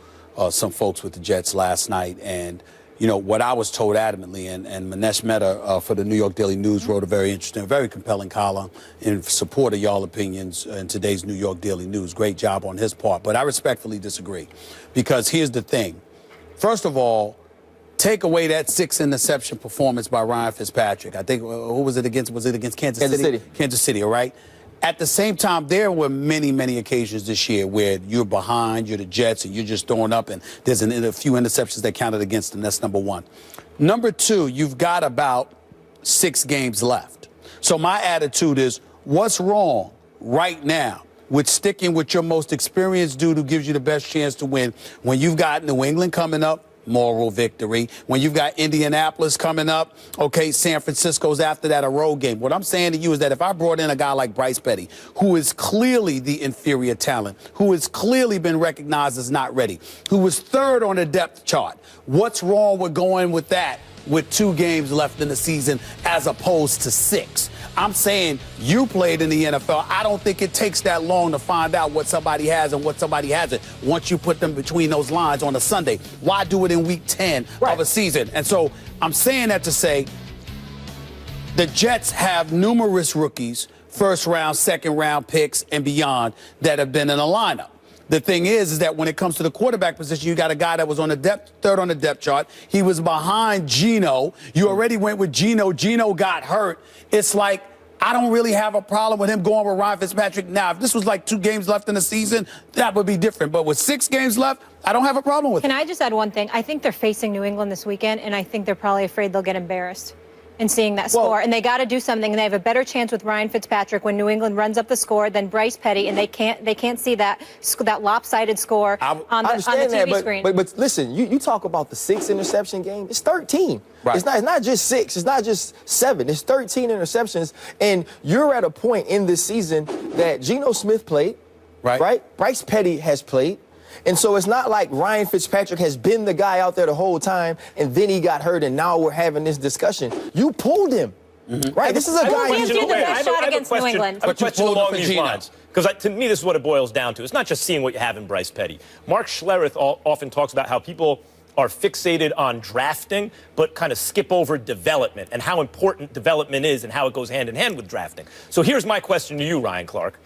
S7: some folks with the Jets last night, and what I was told adamantly, and Manesh Mehta for the New York Daily News wrote a very interesting, very compelling column in support of y'all opinions in today's New York Daily News. Great job on his part. But I respectfully disagree, because here's the thing. First of all, take away that 6 interception performance by Ryan Fitzpatrick. I think, who was it against? Was it against Kansas City? Kansas City, all right? At the same time, there were many, many occasions this year where you're behind, you're the Jets, and you're just throwing up, and there's a few interceptions that counted against them. That's number one. Number two, you've got about 6 games left. So my attitude is, what's wrong right now with sticking with your most experienced dude who gives you the best chance to win when you've got New England coming up? Moral victory. When you've got Indianapolis coming up, okay, San Francisco's after that, a road game. What I'm saying to you is that if I brought in a guy like Bryce Petty, who is clearly the inferior talent, who has clearly been recognized as not ready, who was 3rd on the depth chart, what's wrong with going with that with 2 games left in the season as opposed to 6? I'm saying you played in the NFL. I don't think it takes that long to find out what somebody has and what somebody hasn't once you put them between those lines on a Sunday. Why do it in week 10 of a season? And so I'm saying that to say the Jets have numerous rookies, first-round, second-round picks and beyond that have been in a lineup. The thing is that when it comes to the quarterback position, you got a guy that was on the 3rd on the depth chart. He was behind Geno. You already went with Geno. Geno got hurt. It's like, I don't really have a problem with him going with Ryan Fitzpatrick. Now, if this was like 2 games left in the season, that would be different. But with 6 games left, I don't have a problem with it.
S6: Can I just add one thing? I think they're facing New England this weekend, and I think they're probably afraid they'll get embarrassed in seeing that score. And they got to do something. And they have a better chance with Ryan Fitzpatrick when New England runs up the score than Bryce Petty, and they can't see that lopsided score on the TV screen.
S22: But listen, you talk about the 6 interception game. It's 13. Right. It's not just 6. It's not just 7. It's 13 interceptions. And you're at a point in this season that Geno Smith played, right? Bryce Petty has played. And so it's not like Ryan Fitzpatrick has been the guy out there the whole time, and then he got hurt, and now we're having this discussion. You pulled him, right? This is a guy.
S6: I have a
S2: question along these lines, because to me, this is what it boils down to. It's not just seeing what you have in Bryce Petty. Mark Schlereth often talks about how people are fixated on drafting, but kind of skip over development and how important development is and how it goes hand in hand with drafting. So here's my question to you, Ryan Clark.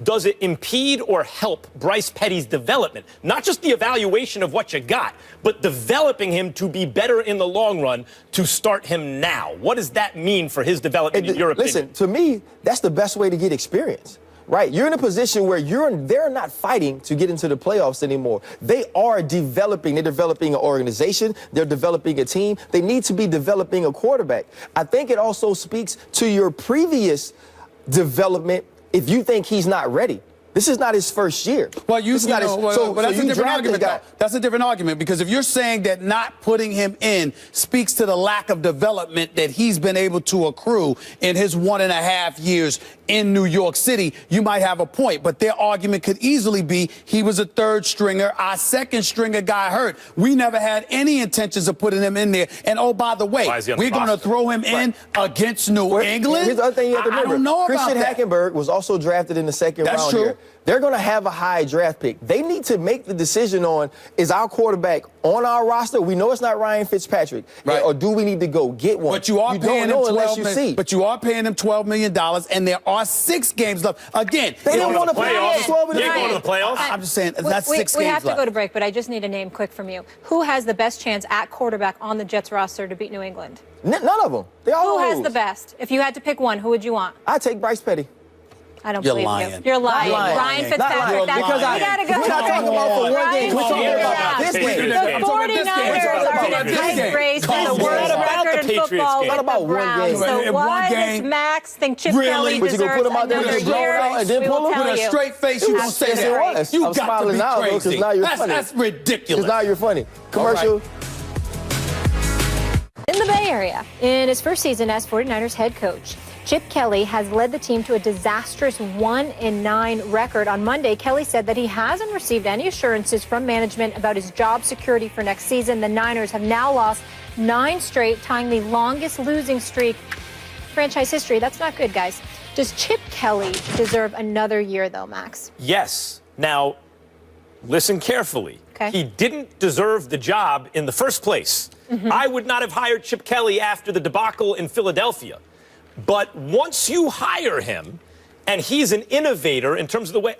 S2: Does it impede or help Bryce Petty's development? Not just the evaluation of what you got, but developing him to be better in the long run to start him now. What does that mean for his development in your opinion?
S22: Listen, to me, that's the best way to get experience. Right. You're in a position where they're not fighting to get into the playoffs anymore. They are developing. They're developing an organization. They're developing a team. They need to be developing a quarterback. I think it also speaks to your previous development if you think he's not ready. This is not his first year.
S7: Well, that's a different argument.
S22: guy.
S7: That's a different argument because if you're saying that not putting him in speaks to the lack of development that he's been able to accrue in his 1.5 years in New York City, you might have a point. But their argument could easily be he was a third stringer, our second stringer got hurt. We never had any intentions of putting him in there. And oh, by the way, we're going to throw him in against New England.
S22: Here's the other thing you have to remember.
S7: I don't know
S22: Christian
S7: about that.
S22: Hackenberg was also drafted in the second round.
S7: That's true.
S22: Here. They're going to have a high draft pick. They need to make the decision on, is our quarterback on our roster? We know it's not Ryan Fitzpatrick.
S7: Right.
S22: Or do we need to go get one?
S7: But you are paying him $12 million, and there are 6 games left. Again,
S22: they didn't want to play
S2: You're going to the playoffs?
S7: I'm just saying, that's 6 games left.
S6: We have to go to break, but I just need a name quick from you. Who has the best chance at quarterback on the Jets roster to beat New England?
S22: None of them. They all
S6: Who has
S22: lose.
S6: the best? If you had to pick one, who would you want?
S22: I'd take Bryce Petty.
S6: I don't
S7: You're
S6: believe
S7: lying.
S6: you. You're lying.
S22: Not lying.
S6: Ryan
S22: Not
S6: Fitzpatrick.
S22: lying. Because
S6: we gotta go.
S22: we're not talking about for one game. We're talking about this game.
S6: The 49ers are in a tight race for the worst record in football with the Browns. So why does Max think Chip Kelly deserves another year? We will tell
S7: With a
S6: you.
S7: straight face, you don't say that. You got to be crazy. That's ridiculous.
S22: Because now you're funny. Commercial.
S6: In the Bay Area, in his first season as 49ers head coach, Chip Kelly has led the team to a disastrous 1-9 record. On Monday, Kelly said that he hasn't received any assurances from management about his job security for next season. The Niners have now lost 9 straight, tying the longest losing streak in franchise history. That's not good, guys. Does Chip Kelly deserve another year, though, Max?
S2: Yes. Now, listen carefully.
S6: Okay.
S2: He didn't deserve the job in the first place. I would not have hired Chip Kelly after the debacle in Philadelphia. But once you hire him, and he's an innovator in terms of the way,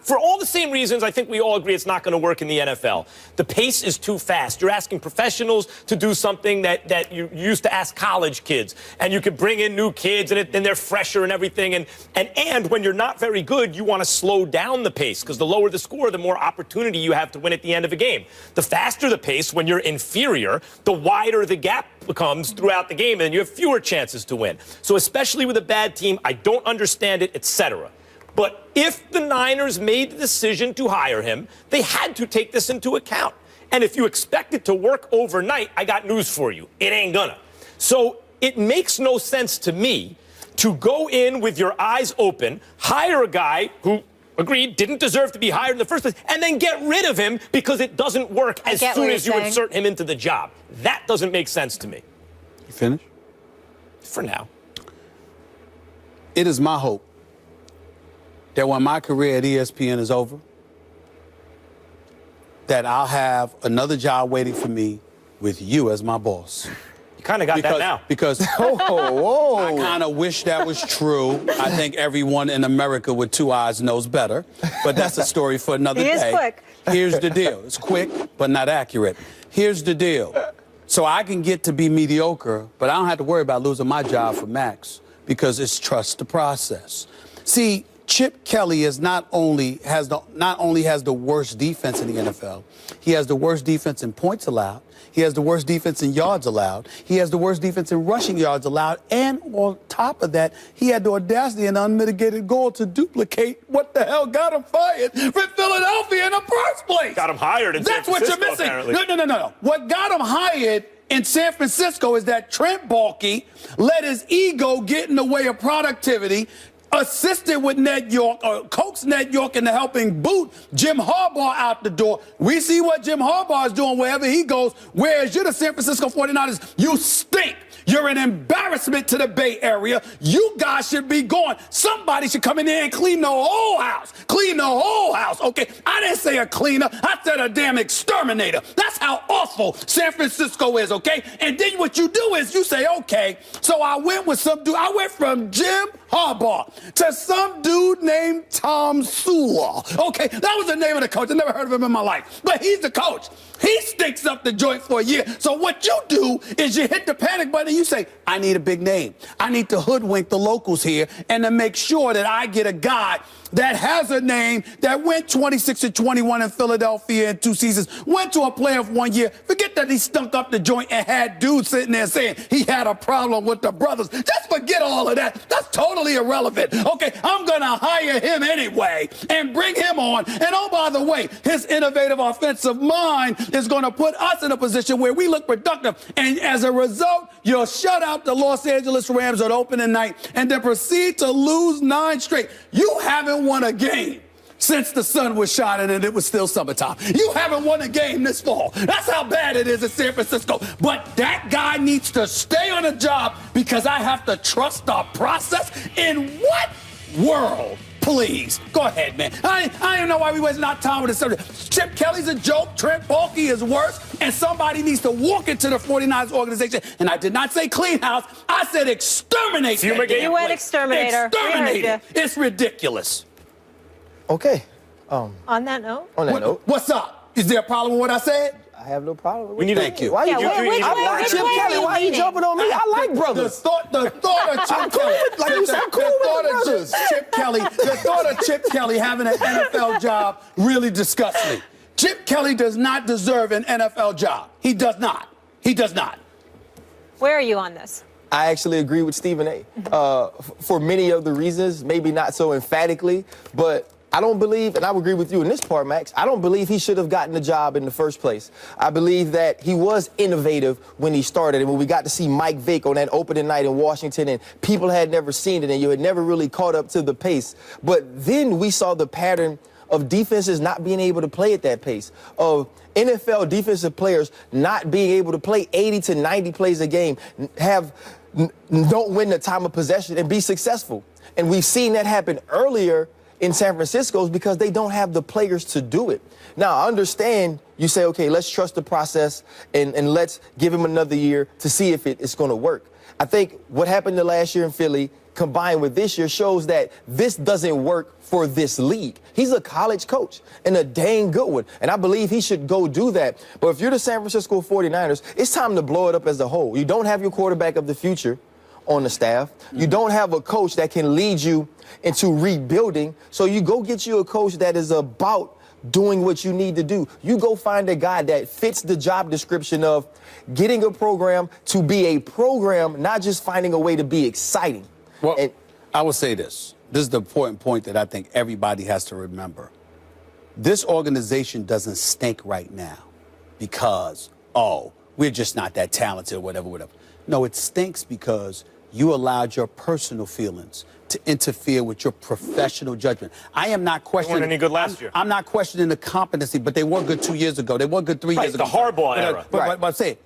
S2: for all the same reasons, I think we all agree it's not going to work in the NFL. The pace is too fast. You're asking professionals to do something that you used to ask college kids. And you could bring in new kids, and they're fresher and everything. And when you're not very good, you want to slow down the pace, because the lower the score, the more opportunity you have to win at the end of a game. The faster the pace, when you're inferior, the wider the gap becomes throughout the game, and you have fewer chances to win. So especially with a bad team, I don't understand it, etc. But if the Niners made the decision to hire him, they had to take this into account. And if you expect it to work overnight, I got news for you. It ain't gonna. So it makes no sense to me to go in with your eyes open, hire a guy who, agreed, didn't deserve to be hired in the first place, and then get rid of him because it doesn't work as soon as you insert him into the job. That doesn't make sense to me.
S7: You finished?
S2: For now.
S7: It is my hope that when my career at ESPN is over, that I'll have another job waiting for me with you as my boss.
S2: You kind of got that now.
S7: Because I kind of wish that was true. I think everyone in America with 2 eyes knows better. But that's a story for another day.
S6: He is quick.
S7: Here's the deal. It's quick, but not accurate. Here's the deal. So I can get to be mediocre, but I don't have to worry about losing my job for Max because it's trust the process. See, Chip Kelly is not only has the worst defense in the NFL, he has the worst defense in points allowed. He has the worst defense in yards allowed. He has the worst defense in rushing yards allowed. And on top of that, he had the audacity and unmitigated goal to duplicate what the hell got him fired from Philadelphia in the first place.
S2: Got him hired in San Francisco,
S7: That's what you're missing.
S2: apparently.
S7: No. What got him hired in San Francisco is that Trent Baalke let his ego get in the way of productivity, assisted with Ned York, or coaxed Ned York into helping boot Jim Harbaugh out the door. We see what Jim Harbaugh is doing wherever he goes, whereas you're the San Francisco 49ers. You stink. You're an embarrassment to the Bay Area. You guys should be gone. Somebody should come in there and clean the whole house. Clean the whole house, okay? I didn't say a cleaner. I said a damn exterminator. That's how awful San Francisco is, okay? And then what you do is you say, okay, so I went with some dude. I went from Jim Harbaugh to some dude named Tom Sula. Okay, that was the name of the coach. I never heard of him in my life. But he's the coach. He stinks up the joint for a year. So what you do is you hit the panic button and you say, I need a big name. I need to hoodwink the locals here and to make sure that I get a guy that has a name, that went 26-21 in Philadelphia in 2 seasons, went to a playoff 1 year. Forget that he stunk up the joint and had dudes sitting there saying he had a problem with the brothers. Just forget all of that. That's totally irrelevant. Okay, I'm going to hire him anyway and bring him on. And oh, by the way, his innovative offensive mind is going to put us in a position where we look productive. And as a result, you'll shut out the Los Angeles Rams on opening night and then proceed to lose 9 straight. You haven't won a game since the sun was shining and it was still summertime. You haven't won a game this fall. That's how bad it is in San Francisco. But that guy needs to stay on the job because I have to trust the process. In what world? Please, go ahead, man. I don't know why we wasting our time with this subject. Chip Kelly's a joke. Trent Baalke is worse. And somebody needs to walk into the 49ers organization. And I did not say clean house. I said exterminate.
S6: You went exterminator.
S7: Exterminate it. It's ridiculous.
S22: Okay.
S6: On that note?
S22: On that note.
S7: What's up? Is there a problem with what I said?
S22: I have no problem with
S2: We need
S7: Thank you.
S22: Why
S6: Yeah,
S22: you jumping?
S6: which
S22: I
S6: way-
S22: like
S6: which
S22: Chip
S6: way are
S22: Kelly.
S6: you
S22: Why you
S6: leaning?
S22: jumping on me? I like brothers.
S7: The thought of Chip Kelly,
S22: like you said, I'm cool with the brothers.
S7: The thought of Chip Kelly having an NFL job really disgusts me. Chip Kelly does not deserve an NFL job. He does not. He does not.
S6: Where are you on this?
S22: I actually agree with Stephen A. For many of the reasons, maybe not so emphatically, but I don't believe, and I would agree with you in this part, Max, I don't believe he should have gotten the job in the first place. I believe that he was innovative when he started, and when we got to see Mike Vick on that opening night in Washington, and people had never seen it, and you had never really caught up to the pace. But then we saw the pattern of defenses not being able to play at that pace, of NFL defensive players not being able to play 80 to 90 plays a game, don't win the time of possession and be successful. And we've seen that happen earlier in San Francisco because they don't have the players to do it. Now, I understand you say, okay, let's trust the process and let's give him another year to see if it's going to work. I think what happened the last year in Philly combined with this year shows that this doesn't work for this league. He's a college coach and a dang good one, and I believe he should go do that. But if you're the San Francisco 49ers, it's time to blow it up as a whole. You don't have your quarterback of the future on the staff. You don't have a coach that can lead you into rebuilding. So you go get you a coach that is about doing what you need to do. You go find a guy that fits the job description of getting a program to be a program, not just finding a way to be exciting.
S7: Well, I will say this. This is the important point that I think everybody has to remember. This organization doesn't stink right now because, oh, we're just not that talented or whatever. No, it stinks because you allowed your personal feelings to interfere with your professional judgment. I am not questioning.
S2: They weren't any good last year.
S7: I'm not questioning the competency, but they were good 2 years ago. They were good 3 years ago.
S2: The Harbaugh era.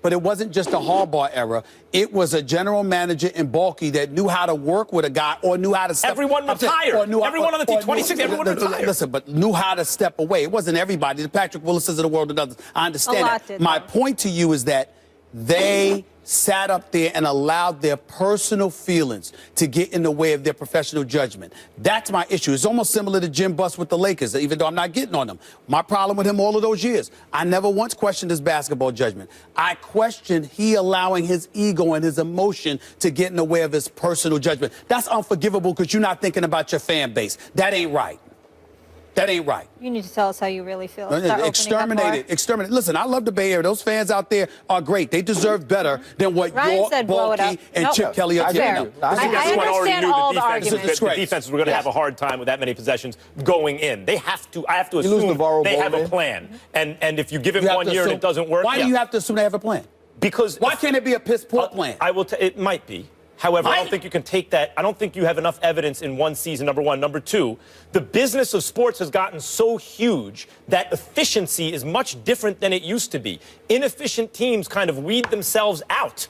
S7: But it wasn't just the Harbaugh era. It was a general manager in Baalke that knew how to work with a guy or knew how to step.
S2: Everyone retired. Everyone on the team, 26, everyone retired.
S7: Listen, but knew how to step away. It wasn't everybody. The Patrick Willis's of the world and others. I understand that. My point to you is that they sat up there and allowed their personal feelings to get in the way of their professional judgment. That's my issue. It's almost similar to Jim Buss with the Lakers, even though I'm not getting on them. My problem with him all of those years, I never once questioned his basketball judgment. I questioned he allowing his ego and his emotion to get in the way of his personal judgment. That's unforgivable because you're not thinking about your fan base. That ain't right. That ain't right.
S6: You need to tell us how you really feel.
S7: Exterminate it. Listen, I love the Bay Area. Those fans out there are great. They deserve better than what your Baalke and Chip Kelly are giving them.
S6: I understand all the arguments.
S2: The defenses were going to have a hard time with that many possessions going in. I have to assume they have a plan. And if you give him 1 year and it doesn't work.
S7: Why do you have to assume they have a plan?
S2: Because
S7: why can't it be a piss poor plan?
S2: It might be. However, I don't think you can take that. I don't think you have enough evidence in one season, number one. Number two, the business of sports has gotten so huge that efficiency is much different than it used to be. Inefficient teams kind of weed themselves out.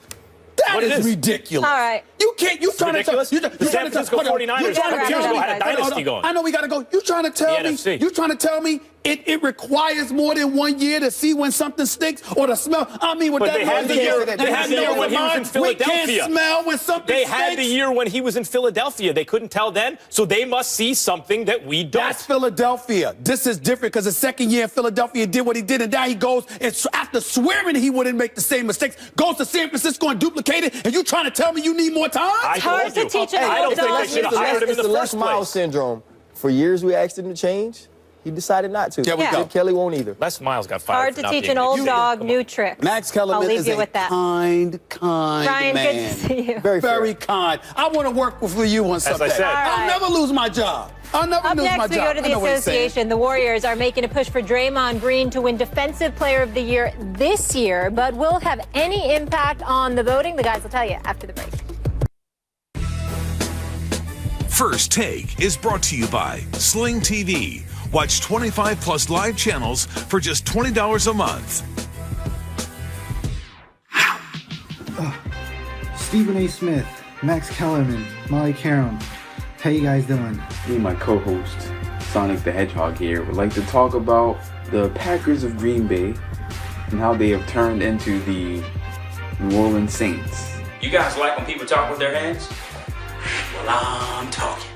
S7: That is ridiculous.
S6: All right.
S7: You can't. You're trying to tell.
S2: The San Francisco 49ers had a dynasty going.
S7: I know we got to go. You're trying to tell me.
S2: NFC.
S7: You're trying to tell me It requires more than 1 year to see when something stinks or to smell. I mean, with
S2: But
S7: that
S2: they had the year when he was in Philadelphia.
S7: We can't smell when something
S2: They
S7: stinks.
S2: had the year when he was in Philadelphia. They couldn't tell then, so they must see something that we don't.
S7: That's Philadelphia. This is different because the second year in Philadelphia did what he did, and now he goes, and after swearing he wouldn't make the same mistakes, goes to San Francisco and duplicate it, and you trying to tell me you need more time?
S6: It's hard to teach an
S2: I don't
S6: old
S2: think
S6: dog
S2: they should have hired him in
S22: It's
S2: the
S22: the Les
S2: first
S22: Miles
S2: place.
S22: syndrome. For years we asked him to change. He decided not to.
S7: There we go.
S22: Chip Kelly won't either.
S2: Les Miles got fired.
S6: Hard
S2: for
S6: to
S2: not
S6: teach
S2: being
S6: an old
S2: a
S6: dog
S2: Come
S6: new
S2: on.
S6: tricks.
S7: Max Kellerman
S6: I'll leave
S7: is
S6: you
S7: a
S6: with that.
S7: kind
S6: Ryan,
S7: man.
S6: good to see you.
S22: Very
S7: kind. I want to work with you on something.
S2: I said. All
S7: I'll
S6: right.
S7: never lose my job. I'll never
S6: Up
S7: lose my
S6: next, we
S7: job.
S6: go to
S7: I
S6: the
S7: know what he's saying.
S6: association. The Warriors are making a push for Draymond Green to win Defensive Player of the Year this year, but will it have any impact on the voting? The guys will tell you after the break.
S9: First Take is brought to you by Sling TV. Watch 25 plus live channels for just $20 a month.
S1: Stephen A. Smith, Max Kellerman, Molly Qerim. How you guys doing?
S4: Me and my co-host, Sonic the Hedgehog here, would like to talk about the Packers of Green Bay and how they have turned into the New Orleans Saints.
S23: You guys like when people talk with their hands? Well, I'm talking.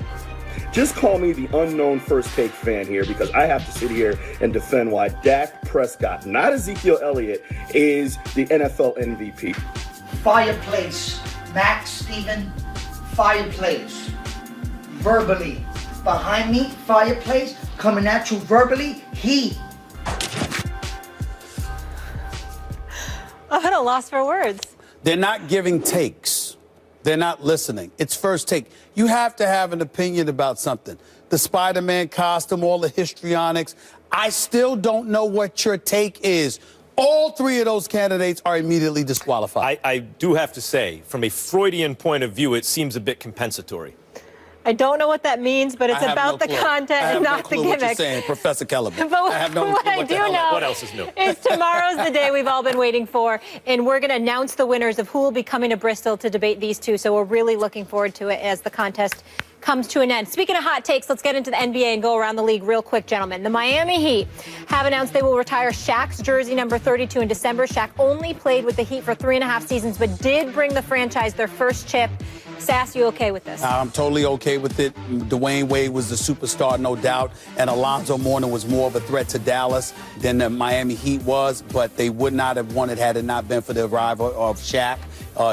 S24: Just call me the unknown First Take fan here because I have to sit here and defend why Dak Prescott, not Ezekiel Elliott, is the NFL MVP.
S25: Fireplace, Max, Steven, fireplace. Verbally. Behind me, fireplace, coming at you verbally, he.
S6: I'm at a loss for words.
S7: They're not giving takes. They're not listening. It's First Take. You have to have an opinion about something. The Spider-Man costume, all the histrionics. I still don't know what your take is. All three of those candidates are immediately disqualified.
S2: I do have to say, from a Freudian point of view, it seems a bit compensatory.
S6: I don't know what that means, but it's about the content and not the
S7: What you're
S6: gimmick.
S7: saying, Professor Kellerman.
S6: But
S7: I have no
S6: what
S7: clue
S6: I
S7: what the
S6: do
S7: hell-
S6: know
S2: What else is new?
S6: is tomorrow's the day we've all been waiting for, and we're going to announce the winners of who will be coming to Bristol to debate these two. So we're really looking forward to it as the contest comes to an end. Speaking of hot takes, let's get into the NBA and go around the league real quick, gentlemen. The Miami Heat have announced they will retire Shaq's jersey number 32 in December. Shaq only played with the Heat for 3.5 seasons, but did bring the franchise their first chip. Sass, you okay with this?
S7: I'm totally okay with it. Dwayne Wade was the superstar, no doubt, and Alonzo Mourning was more of a threat to Dallas than the Miami Heat was, but they would not have won it had it not been for the arrival of Shaq.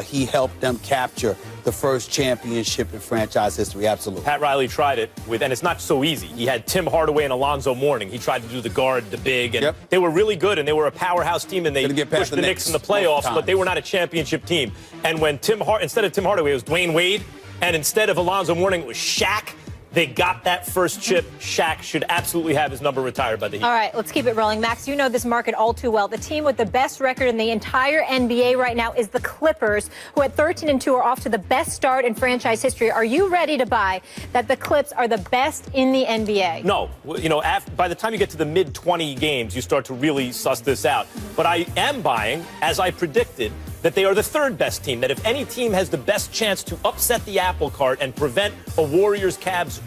S7: He helped them capture the first championship in franchise history, absolutely.
S2: Pat Riley tried it with, and it's not so easy. He had Tim Hardaway and Alonzo Mourning. He tried to do the guard, the big, and they were really good, and they were a powerhouse team, and they pushed the Knicks in the playoffs, but they were not a championship team. And when instead of Tim Hardaway, it was Dwayne Wade, and instead of Alonzo Mourning, it was Shaq. They got that first chip. Shaq should absolutely have his number retired by the Heat.
S6: All right, let's keep it rolling. Max, you know this market all too well. The team with the best record in the entire NBA right now is the Clippers, who at 13-2 are off to the best start in franchise history. Are you ready to buy that the Clips are the best in the NBA?
S2: No. You know, by the time you get to the mid-20 games, you start to really suss this out. But I am buying, as I predicted, that they are the third best team, that if any team has the best chance to upset the apple cart and prevent a Warriors-Cavs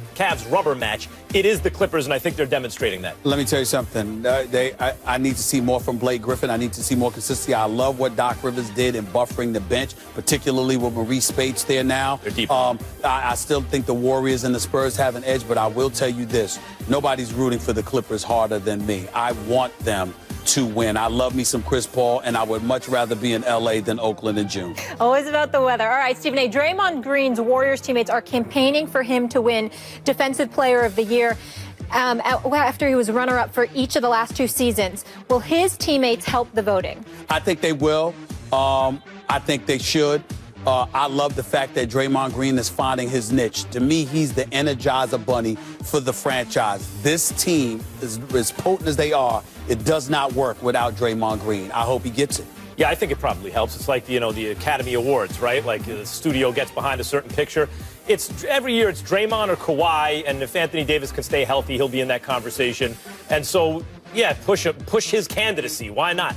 S2: rubber match, it is the Clippers, and I think they're demonstrating that.
S7: Let me tell you something. I need to see more from Blake Griffin. I need to see more consistency. I love what Doc Rivers did in buffering the bench, particularly with Maurice Spates there now.
S2: They're deep.
S7: I still think the Warriors and the Spurs have an edge, but I will tell you this. Nobody's rooting for the Clippers harder than me. I want them to win. I love me some Chris Paul, and I would much rather be in L.A. than Oakland in June.
S6: Always about the weather. All right, Stephen A. Draymond Green's Warriors teammates are campaigning for him to win Defensive Player of the Year after he was runner-up for each of the last 2 seasons. Will his teammates help the voting?
S7: I think they will. I think they should. I love the fact that Draymond Green is finding his niche. To me, he's the Energizer Bunny for the franchise. This team, as potent as they are, it does not work without Draymond Green. I hope he gets it.
S2: Yeah, I think it probably helps. It's like, you know, the Academy Awards, right? Like the studio gets behind a certain picture. It's every year it's Draymond or Kawhi, and if Anthony Davis can stay healthy, he'll be in that conversation. And so, yeah, push his candidacy. Why not?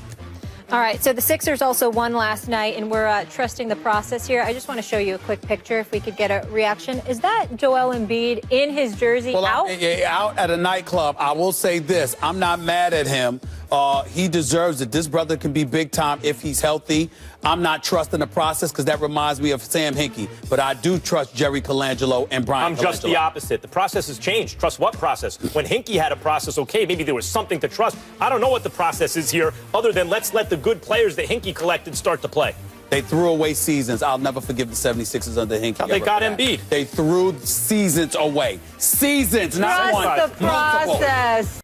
S6: All right, so the Sixers also won last night, and we're trusting the process here. I just want to show you a quick picture if we could get a reaction. Is that Joel Embiid in his jersey out?
S7: Out at a nightclub. I will say this. I'm not mad at him. He deserves it. This brother can be big time if he's healthy. I'm not trusting the process because that reminds me of Sam Hinkie. But I do trust Jerry Colangelo and Brian
S2: I'm just the opposite. The process has changed. Trust what process? When Hinkie had a process, okay, maybe there was something to trust. I don't know what the process is here other than let's let the good players that Hinkie collected start to play.
S7: They threw away seasons. I'll never forgive the 76ers under Hinkie.
S2: They got Embiid.
S7: They threw seasons away. Seasons, not one.
S6: Trust the process.